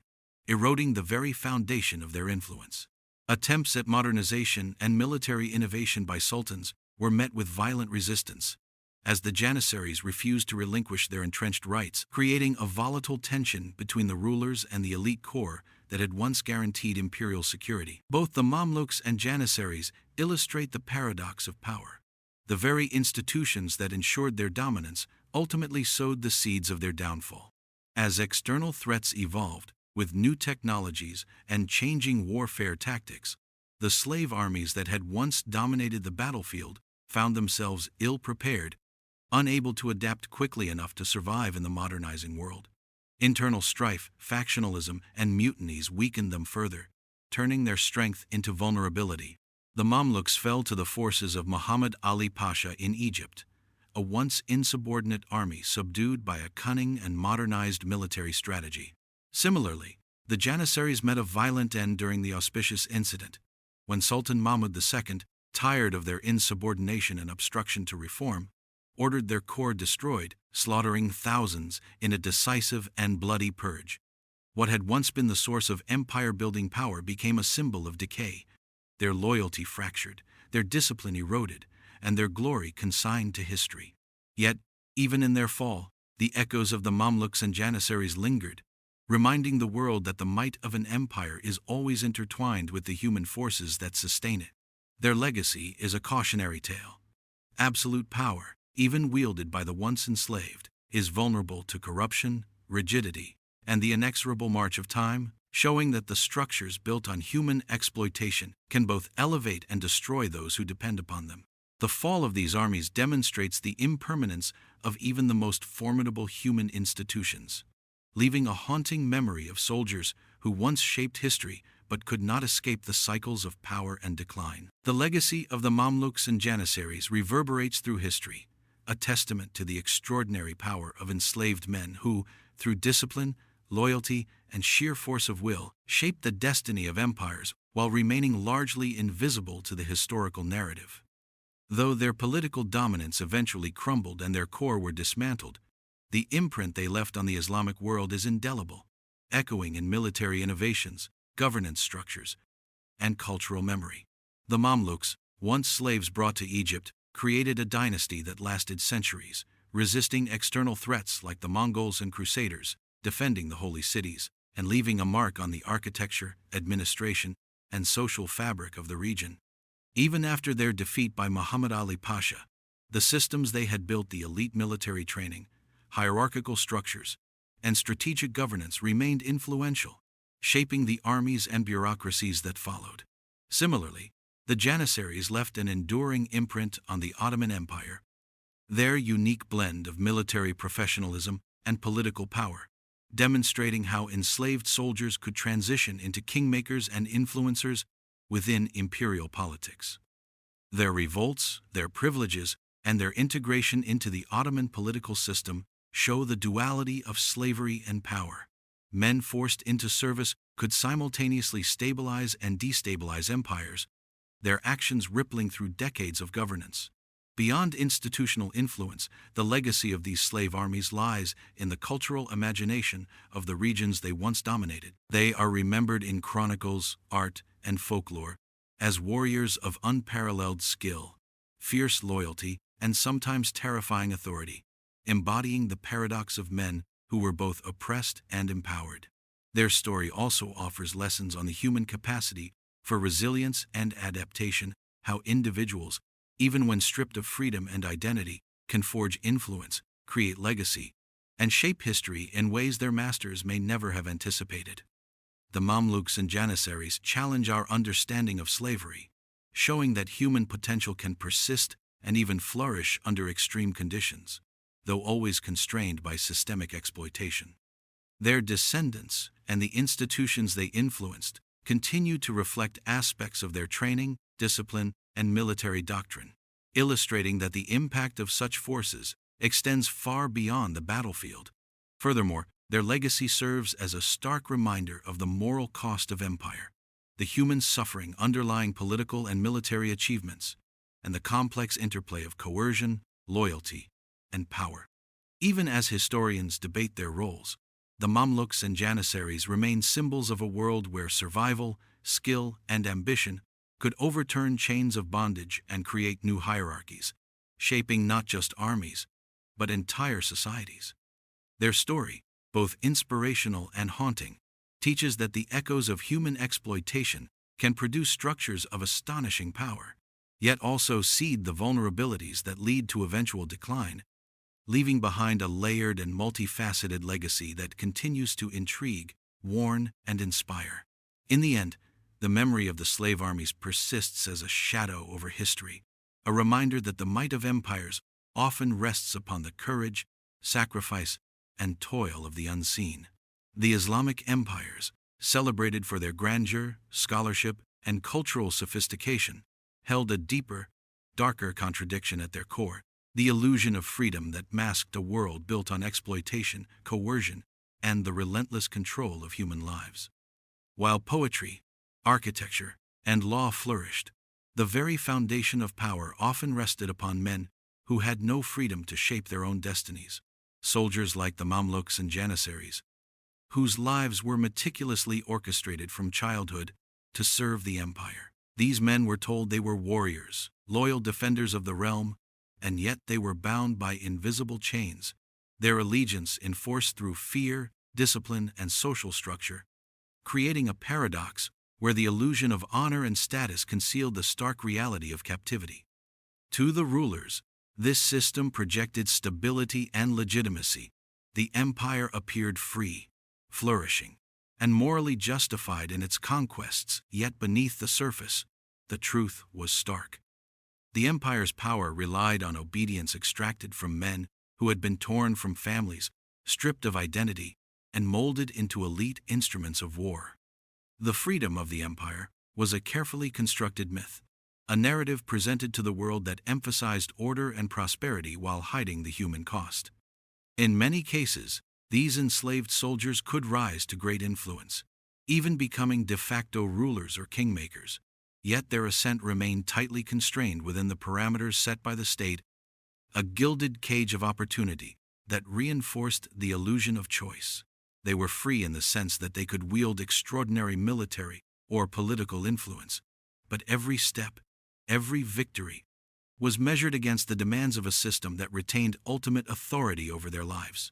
A: eroding the very foundation of their influence. Attempts at modernization and military innovation by sultans were met with violent resistance, as the Janissaries refused to relinquish their entrenched rights, creating a volatile tension between the rulers and the elite core that had once guaranteed imperial security. Both the Mamluks and Janissaries illustrate the paradox of power. The very institutions that ensured their dominance ultimately sowed the seeds of their downfall. As external threats evolved, with new technologies and changing warfare tactics, the slave armies that had once dominated the battlefield found themselves ill-prepared, unable to adapt quickly enough to survive in the modernizing world. Internal strife, factionalism, and mutinies weakened them further, turning their strength into vulnerability. The Mamluks fell to the forces of Muhammad Ali Pasha in Egypt, a once insubordinate army subdued by a cunning and modernized military strategy. Similarly, the Janissaries met a violent end during the auspicious incident, when Sultan Mahmud II, tired of their insubordination and obstruction to reform, ordered their core destroyed, slaughtering thousands in a decisive and bloody purge. What had once been the source of empire-building power became a symbol of decay, their loyalty fractured, their discipline eroded, and their glory consigned to history. Yet, even in their fall, the echoes of the Mamluks and Janissaries lingered, reminding the world that the might of an empire is always intertwined with the human forces that sustain it. Their legacy is a cautionary tale. Absolute power, even wielded by the once enslaved, is vulnerable to corruption, rigidity, and the inexorable march of time, showing that the structures built on human exploitation can both elevate and destroy those who depend upon them. The fall of these armies demonstrates the impermanence of even the most formidable human institutions, leaving a haunting memory of soldiers who once shaped history but could not escape the cycles of power and decline. The legacy of the Mamluks and Janissaries reverberates through history, a testament to the extraordinary power of enslaved men who, through discipline, loyalty, and sheer force of will, shaped the destiny of empires while remaining largely invisible to the historical narrative. Though their political dominance eventually crumbled and their core were dismantled, the imprint they left on the Islamic world is indelible, echoing in military innovations, governance structures, and cultural memory. The Mamluks, once slaves brought to Egypt, created a dynasty that lasted centuries, resisting external threats like the Mongols and Crusaders, defending the holy cities, and leaving a mark on the architecture, administration, and social fabric of the region. Even after their defeat by Muhammad Ali Pasha, the systems they had built, the elite military training, hierarchical structures, and strategic governance remained influential, shaping the armies and bureaucracies that followed. Similarly, the Janissaries left an enduring imprint on the Ottoman Empire. Their unique blend of military professionalism and political power, demonstrating how enslaved soldiers could transition into kingmakers and influencers within imperial politics. Their revolts, their privileges, and their integration into the Ottoman political system show the duality of slavery and power. Men forced into service could simultaneously stabilize and destabilize empires, their actions rippling through decades of governance. Beyond institutional influence, the legacy of these slave armies lies in the cultural imagination of the regions they once dominated. They are remembered in chronicles, art, and folklore as warriors of unparalleled skill, fierce loyalty, and sometimes terrifying authority, embodying the paradox of men who were both oppressed and empowered. Their story also offers lessons on the human capacity for resilience and adaptation, how individuals, even when stripped of freedom and identity, can forge influence, create legacy, and shape history in ways their masters may never have anticipated. The Mamluks and Janissaries challenge our understanding of slavery, showing that human potential can persist and even flourish under extreme conditions, though always constrained by systemic exploitation. Their descendants and the institutions they influenced continue to reflect aspects of their training, discipline, and military doctrine, illustrating that the impact of such forces extends far beyond the battlefield. Furthermore, their legacy serves as a stark reminder of the moral cost of empire, the human suffering underlying political and military achievements, and the complex interplay of coercion, loyalty, and power. Even as historians debate their roles, the Mamluks and Janissaries remain symbols of a world where survival, skill, and ambition could overturn chains of bondage and create new hierarchies, shaping not just armies, but entire societies. Their story, both inspirational and haunting, teaches that the echoes of human exploitation can produce structures of astonishing power, yet also seed the vulnerabilities that lead to eventual decline, leaving behind a layered and multifaceted legacy that continues to intrigue, warn, and inspire. In the end, the memory of the slave armies persists as a shadow over history, a reminder that the might of empires often rests upon the courage, sacrifice, and toil of the unseen. The Islamic empires, celebrated for their grandeur, scholarship, and cultural sophistication, held a deeper, darker contradiction at their core: the illusion of freedom that masked a world built on exploitation, coercion, and the relentless control of human lives. While poetry, architecture, and law flourished, the very foundation of power often rested upon men who had no freedom to shape their own destinies. Soldiers like the Mamluks and Janissaries, whose lives were meticulously orchestrated from childhood to serve the empire. These men were told they were warriors, loyal defenders of the realm, and yet they were bound by invisible chains, their allegiance enforced through fear, discipline, and social structure, creating a paradox where the illusion of honor and status concealed the stark reality of captivity. To the rulers, this system projected stability and legitimacy. The empire appeared free, flourishing, and morally justified in its conquests, yet beneath the surface, the truth was stark. The empire's power relied on obedience extracted from men who had been torn from families, stripped of identity, and molded into elite instruments of war. The freedom of the empire was a carefully constructed myth, a narrative presented to the world that emphasized order and prosperity while hiding the human cost. In many cases, these enslaved soldiers could rise to great influence, even becoming de facto rulers or kingmakers, yet their ascent remained tightly constrained within the parameters set by the state, a gilded cage of opportunity that reinforced the illusion of choice. They were free in the sense that they could wield extraordinary military or political influence, but every step, every victory, was measured against the demands of a system that retained ultimate authority over their lives.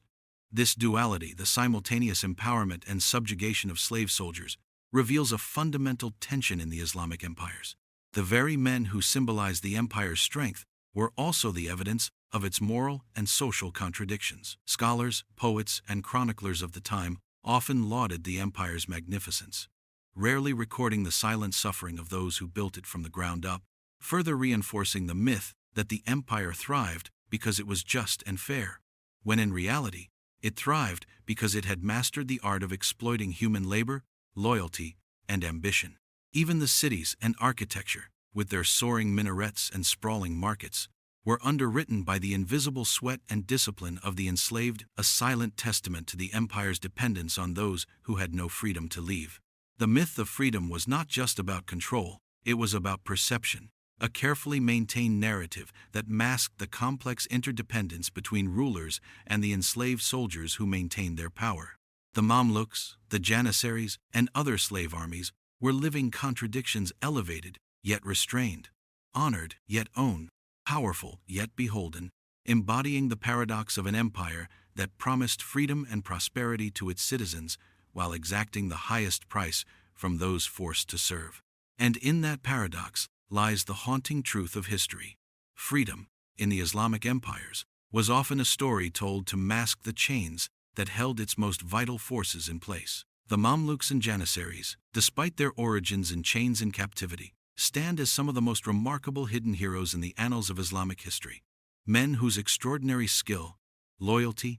A: This duality, the simultaneous empowerment and subjugation of slave soldiers, reveals a fundamental tension in the Islamic empires. The very men who symbolized the empire's strength were also the evidence of its moral and social contradictions. Scholars, poets, and chroniclers of the time often lauded the empire's magnificence, rarely recording the silent suffering of those who built it from the ground up, further reinforcing the myth that the empire thrived because it was just and fair, when in reality, it thrived because it had mastered the art of exploiting human labor, loyalty, and ambition. Even the cities and architecture, with their soaring minarets and sprawling markets, were underwritten by the invisible sweat and discipline of the enslaved, a silent testament to the empire's dependence on those who had no freedom to leave. The myth of freedom was not just about control, it was about perception, a carefully maintained narrative that masked the complex interdependence between rulers and the enslaved soldiers who maintained their power. The Mamluks, the Janissaries, and other slave armies were living contradictions, elevated yet restrained, honored yet owned, powerful yet beholden, embodying the paradox of an empire that promised freedom and prosperity to its citizens while exacting the highest price from those forced to serve. And in that paradox lies the haunting truth of history. Freedom, in the Islamic empires, was often a story told to mask the chains that held its most vital forces in place. The Mamluks and Janissaries, despite their origins in chains and captivity, stand as some of the most remarkable hidden heroes in the annals of Islamic history. Men whose extraordinary skill, loyalty,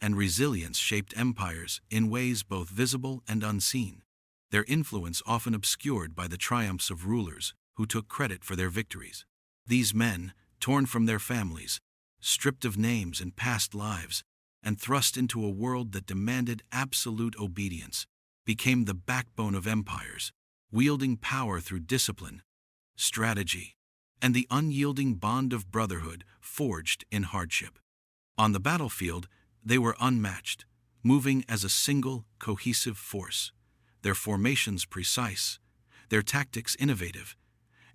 A: and resilience shaped empires in ways both visible and unseen, their influence often obscured by the triumphs of rulers who took credit for their victories. These men, torn from their families, stripped of names and past lives, and thrust into a world that demanded absolute obedience, became the backbone of empires, wielding power through discipline, strategy, and the unyielding bond of brotherhood forged in hardship. On the battlefield, they were unmatched, moving as a single, cohesive force, their formations precise, their tactics innovative,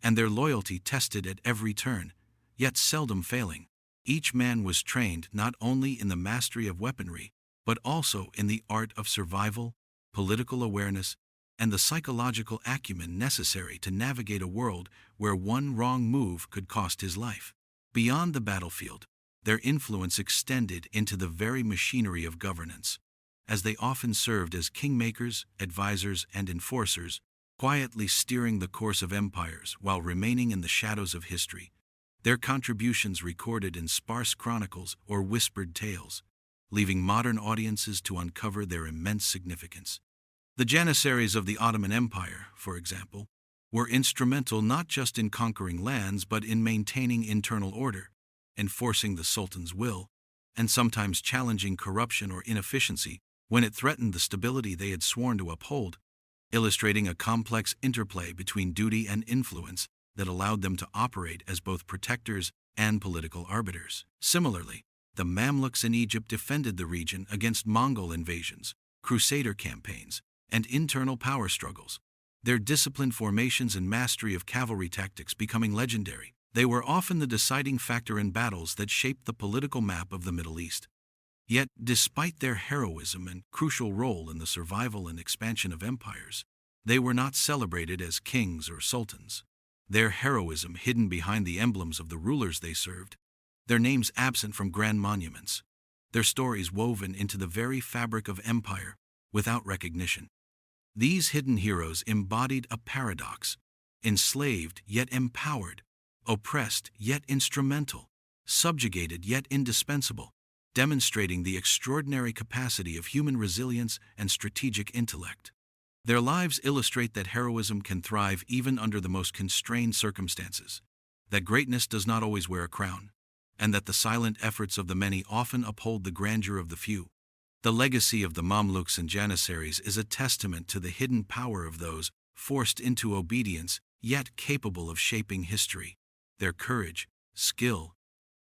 A: and their loyalty tested at every turn, yet seldom failing. Each man was trained not only in the mastery of weaponry, but also in the art of survival, political awareness, and the psychological acumen necessary to navigate a world where one wrong move could cost his life. Beyond the battlefield, their influence extended into the very machinery of governance, as they often served as kingmakers, advisors, and enforcers, quietly steering the course of empires while remaining in the shadows of history, their contributions recorded in sparse chronicles or whispered tales, leaving modern audiences to uncover their immense significance. The Janissaries of the Ottoman Empire, for example, were instrumental not just in conquering lands but in maintaining internal order, enforcing the Sultan's will, and sometimes challenging corruption or inefficiency when it threatened the stability they had sworn to uphold, illustrating a complex interplay between duty and influence that allowed them to operate as both protectors and political arbiters. Similarly, the Mamluks in Egypt defended the region against Mongol invasions, crusader campaigns, and internal power struggles, their disciplined formations and mastery of cavalry tactics becoming legendary. They were often the deciding factor in battles that shaped the political map of the Middle East. Yet, despite their heroism and crucial role in the survival and expansion of empires, they were not celebrated as kings or sultans. Their heroism hidden behind the emblems of the rulers they served, their names absent from grand monuments, their stories woven into the very fabric of empire without recognition. These hidden heroes embodied a paradox: enslaved yet empowered, oppressed yet instrumental, subjugated yet indispensable, demonstrating the extraordinary capacity of human resilience and strategic intellect. Their lives illustrate that heroism can thrive even under the most constrained circumstances, that greatness does not always wear a crown, and that the silent efforts of the many often uphold the grandeur of the few. The legacy of the Mamluks and Janissaries is a testament to the hidden power of those forced into obedience yet capable of shaping history. Their courage, skill,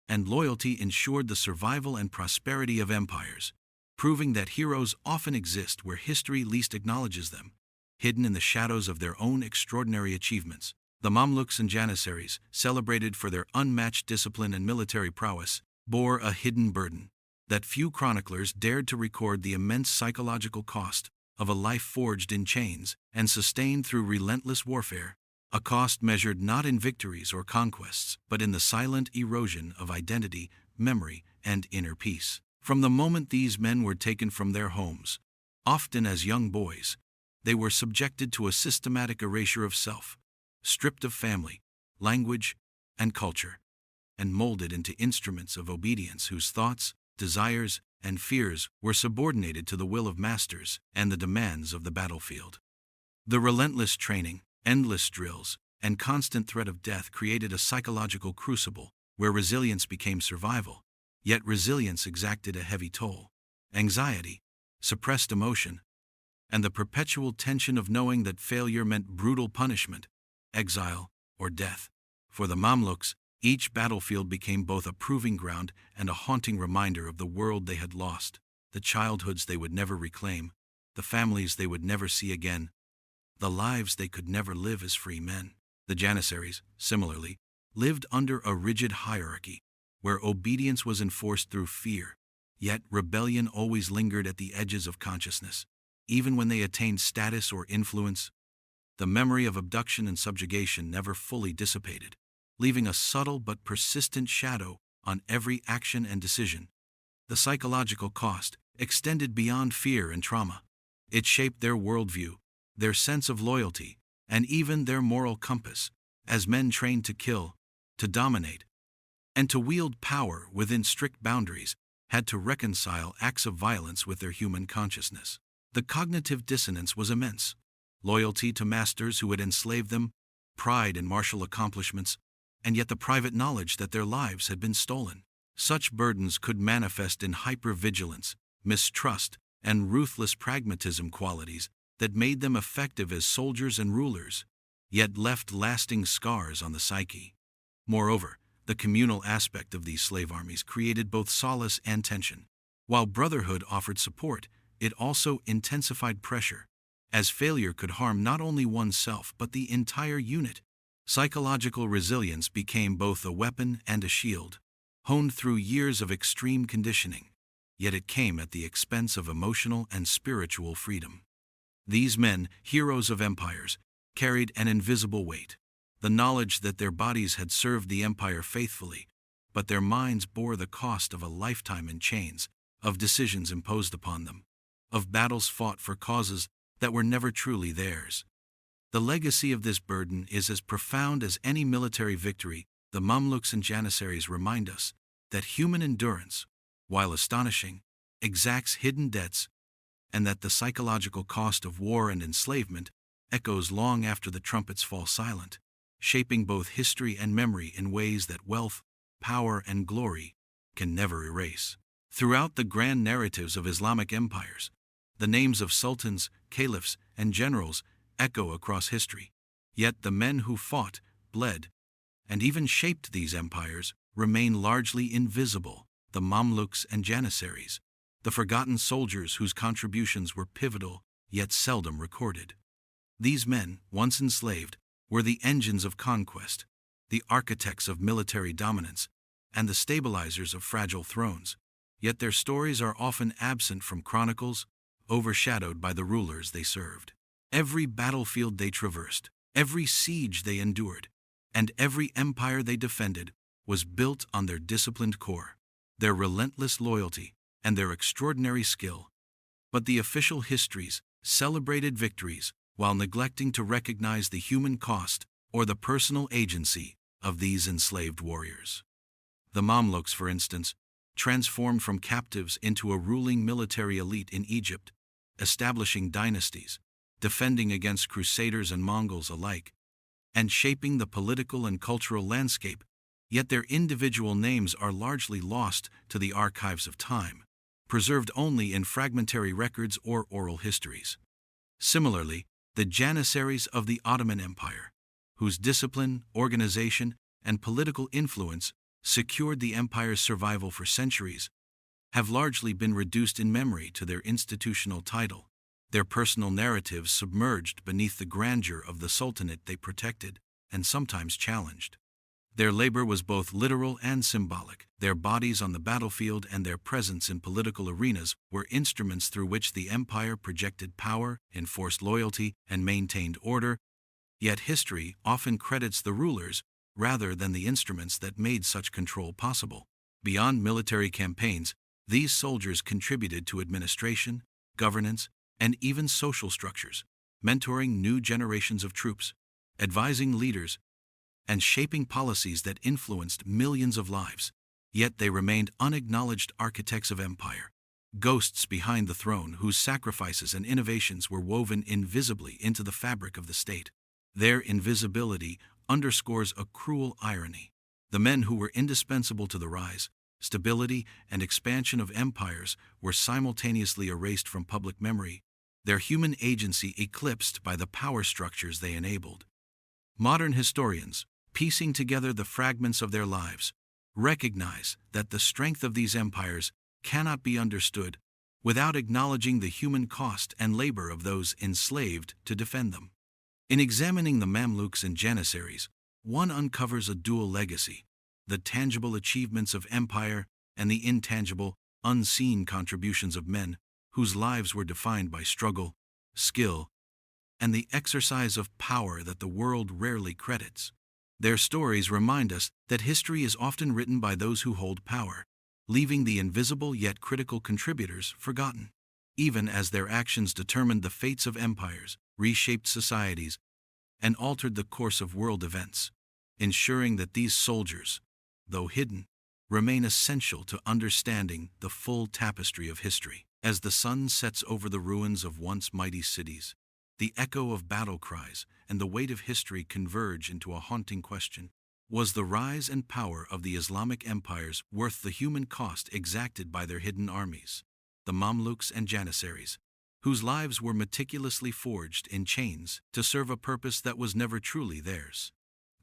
A: and loyalty ensured the survival and prosperity of empires, proving that heroes often exist where history least acknowledges them, hidden in the shadows of their own extraordinary achievements. The Mamluks and Janissaries, celebrated for their unmatched discipline and military prowess, bore a hidden burden that few chroniclers dared to record: the immense psychological cost of a life forged in chains and sustained through relentless warfare, a cost measured not in victories or conquests, but in the silent erosion of identity, memory, and inner peace. From the moment these men were taken from their homes, often as young boys, they were subjected to a systematic erasure of self, stripped of family, language, and culture, and molded into instruments of obedience whose thoughts, desires, and fears were subordinated to the will of masters and the demands of the battlefield. The relentless training, endless drills, and constant threat of death created a psychological crucible where resilience became survival, yet resilience exacted a heavy toll: anxiety, suppressed emotion, and the perpetual tension of knowing that failure meant brutal punishment, exile, or death. For the Mamluks, each battlefield became both a proving ground and a haunting reminder of the world they had lost, the childhoods they would never reclaim, the families they would never see again, the lives they could never live as free men. The Janissaries, similarly, lived under a rigid hierarchy, where obedience was enforced through fear, yet rebellion always lingered at the edges of consciousness. Even when they attained status or influence, the memory of abduction and subjugation never fully dissipated, leaving a subtle but persistent shadow on every action and decision. The psychological cost extended beyond fear and trauma. It shaped their worldview, their sense of loyalty, and even their moral compass, as men trained to kill, to dominate, and to wield power within strict boundaries, had to reconcile acts of violence with their human consciousness. The cognitive dissonance was immense. Loyalty to masters who had enslaved them, pride in martial accomplishments, and yet the private knowledge that their lives had been stolen. Such burdens could manifest in hypervigilance, mistrust, and ruthless pragmatism, qualities that made them effective as soldiers and rulers, yet left lasting scars on the psyche. Moreover, the communal aspect of these slave armies created both solace and tension. While brotherhood offered support, it also intensified pressure, as failure could harm not only oneself but the entire unit. Psychological resilience became both a weapon and a shield, honed through years of extreme conditioning, yet it came at the expense of emotional and spiritual freedom. These men, heroes of empires, carried an invisible weight, the knowledge that their bodies had served the empire faithfully, but their minds bore the cost of a lifetime in chains, of decisions imposed upon them, of battles fought for causes that were never truly theirs. The legacy of this burden is as profound as any military victory. The Mamluks and Janissaries remind us that human endurance, while astonishing, exacts hidden debts, and that the psychological cost of war and enslavement echoes long after the trumpets fall silent, shaping both history and memory in ways that wealth, power, and glory can never erase. Throughout the grand narratives of Islamic empires, the names of sultans, caliphs, and generals echo across history. Yet the men who fought, bled, and even shaped these empires remain largely invisible. The Mamluks and Janissaries, the forgotten soldiers whose contributions were pivotal yet seldom recorded. These men, once enslaved, were the engines of conquest, the architects of military dominance, and the stabilizers of fragile thrones. Yet their stories are often absent from chronicles, overshadowed by the rulers they served. Every battlefield they traversed, every siege they endured, and every empire they defended was built on their disciplined core, their relentless loyalty, and their extraordinary skill. But the official histories celebrated victories while neglecting to recognize the human cost or the personal agency of these enslaved warriors. The Mamluks, for instance, transformed from captives into a ruling military elite in Egypt, establishing dynasties, defending against Crusaders and Mongols alike, and shaping the political and cultural landscape, yet their individual names are largely lost to the archives of time, preserved only in fragmentary records or oral histories. Similarly, the Janissaries of the Ottoman Empire, whose discipline, organization, and political influence secured the empire's survival for centuries, have largely been reduced in memory to their institutional title, their personal narratives submerged beneath the grandeur of the sultanate they protected and sometimes challenged. Their labor was both literal and symbolic. Their bodies on the battlefield and their presence in political arenas were instruments through which the empire projected power, enforced loyalty, and maintained order. Yet history often credits the rulers rather than the instruments that made such control possible. Beyond military campaigns, these soldiers contributed to administration, governance, and even social structures, mentoring new generations of troops, advising leaders, and shaping policies that influenced millions of lives. Yet they remained unacknowledged architects of empire, ghosts behind the throne whose sacrifices and innovations were woven invisibly into the fabric of the state. Their invisibility underscores a cruel irony. The men who were indispensable to the rise, stability, and expansion of empires were simultaneously erased from public memory, their human agency eclipsed by the power structures they enabled. Modern historians, piecing together the fragments of their lives, recognize that the strength of these empires cannot be understood without acknowledging the human cost and labor of those enslaved to defend them. In examining the Mamluks and Janissaries, one uncovers a dual legacy: the tangible achievements of empire and the intangible, unseen contributions of men whose lives were defined by struggle, skill, and the exercise of power that the world rarely credits. Their stories remind us that history is often written by those who hold power, leaving the invisible yet critical contributors forgotten. Even as their actions determined the fates of empires, reshaped societies, and altered the course of world events, ensuring that these soldiers, though hidden, remain essential to understanding the full tapestry of history. As the sun sets over the ruins of once mighty cities, the echo of battle cries and the weight of history converge into a haunting question. Was the rise and power of the Islamic empires worth the human cost exacted by their hidden armies, the Mamluks and Janissaries, whose lives were meticulously forged in chains to serve a purpose that was never truly theirs?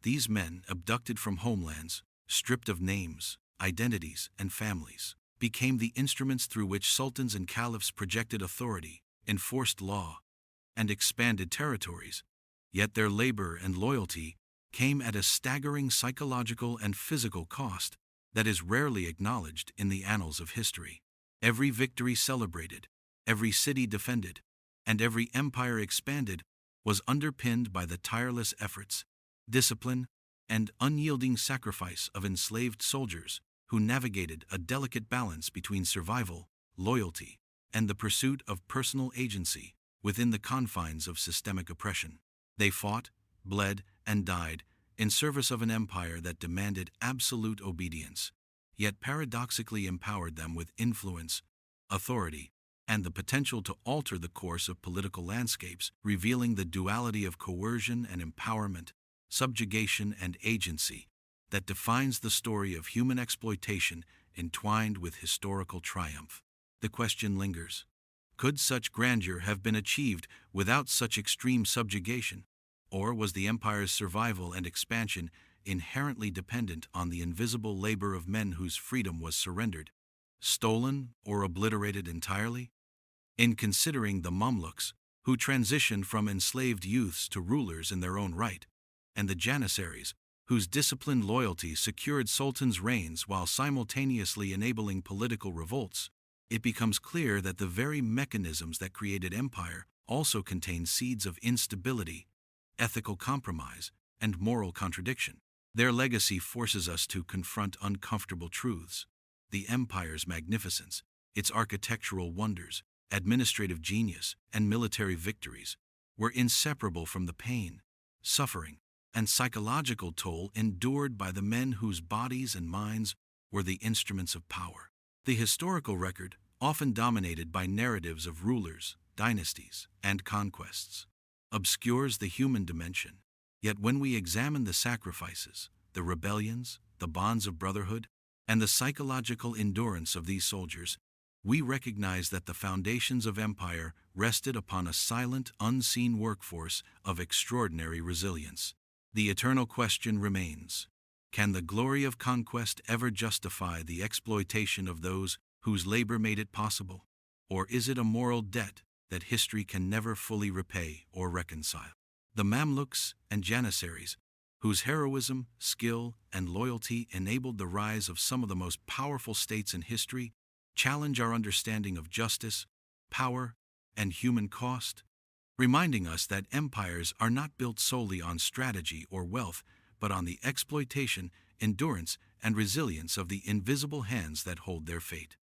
A: These men, abducted from homelands, stripped of names, identities, and families, became the instruments through which sultans and caliphs projected authority, enforced law, and expanded territories. Yet their labor and loyalty came at a staggering psychological and physical cost that is rarely acknowledged in the annals of history. Every victory celebrated, every city defended, and every empire expanded was underpinned by the tireless efforts, discipline, and unyielding sacrifice of enslaved soldiers who navigated a delicate balance between survival, loyalty, and the pursuit of personal agency within the confines of systemic oppression. They fought, bled, and died in service of an empire that demanded absolute obedience, yet paradoxically empowered them with influence, authority, and the potential to alter the course of political landscapes, revealing the duality of coercion and empowerment, subjugation and agency, that defines the story of human exploitation entwined with historical triumph. The question lingers: could such grandeur have been achieved without such extreme subjugation? Or was the empire's survival and expansion inherently dependent on the invisible labor of men whose freedom was surrendered, stolen, or obliterated entirely? In considering the Mamluks, who transitioned from enslaved youths to rulers in their own right, and the Janissaries, whose disciplined loyalty secured sultans' reigns while simultaneously enabling political revolts, it becomes clear that the very mechanisms that created empire also contain seeds of instability, ethical compromise, and moral contradiction. Their legacy forces us to confront uncomfortable truths. The empire's magnificence, its architectural wonders, administrative genius, and military victories were inseparable from the pain, suffering, and psychological toll endured by the men whose bodies and minds were the instruments of power. The historical record, often dominated by narratives of rulers, dynasties, and conquests, obscures the human dimension. Yet when we examine the sacrifices, the rebellions, the bonds of brotherhood, and the psychological endurance of these soldiers, we recognize that the foundations of empire rested upon a silent, unseen workforce of extraordinary resilience. The eternal question remains: can the glory of conquest ever justify the exploitation of those whose labor made it possible? Or is it a moral debt that history can never fully repay or reconcile? The Mamluks and Janissaries, whose heroism, skill, and loyalty enabled the rise of some of the most powerful states in history, challenge our understanding of justice, power, and human cost, reminding us that empires are not built solely on strategy or wealth, but on the exploitation, endurance, and resilience of the invisible hands that hold their fate.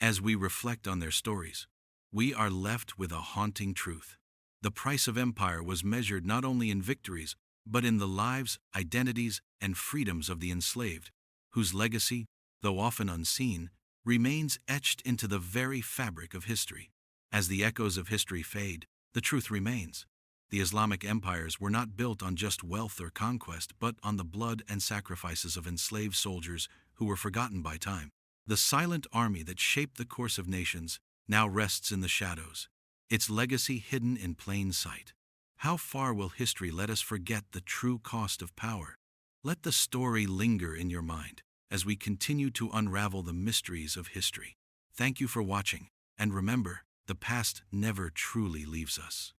A: As we reflect on their stories, we are left with a haunting truth. The price of empire was measured not only in victories, but in the lives, identities, and freedoms of the enslaved, whose legacy, though often unseen, remains etched into the very fabric of history. As the echoes of history fade, the truth remains. The Islamic empires were not built on just wealth or conquest, but on the blood and sacrifices of enslaved soldiers who were forgotten by time. The silent army that shaped the course of nations now rests in the shadows, its legacy hidden in plain sight. How far will history let us forget the true cost of power? Let the story linger in your mind as we continue to unravel the mysteries of history. Thank you for watching, and remember, the past never truly leaves us.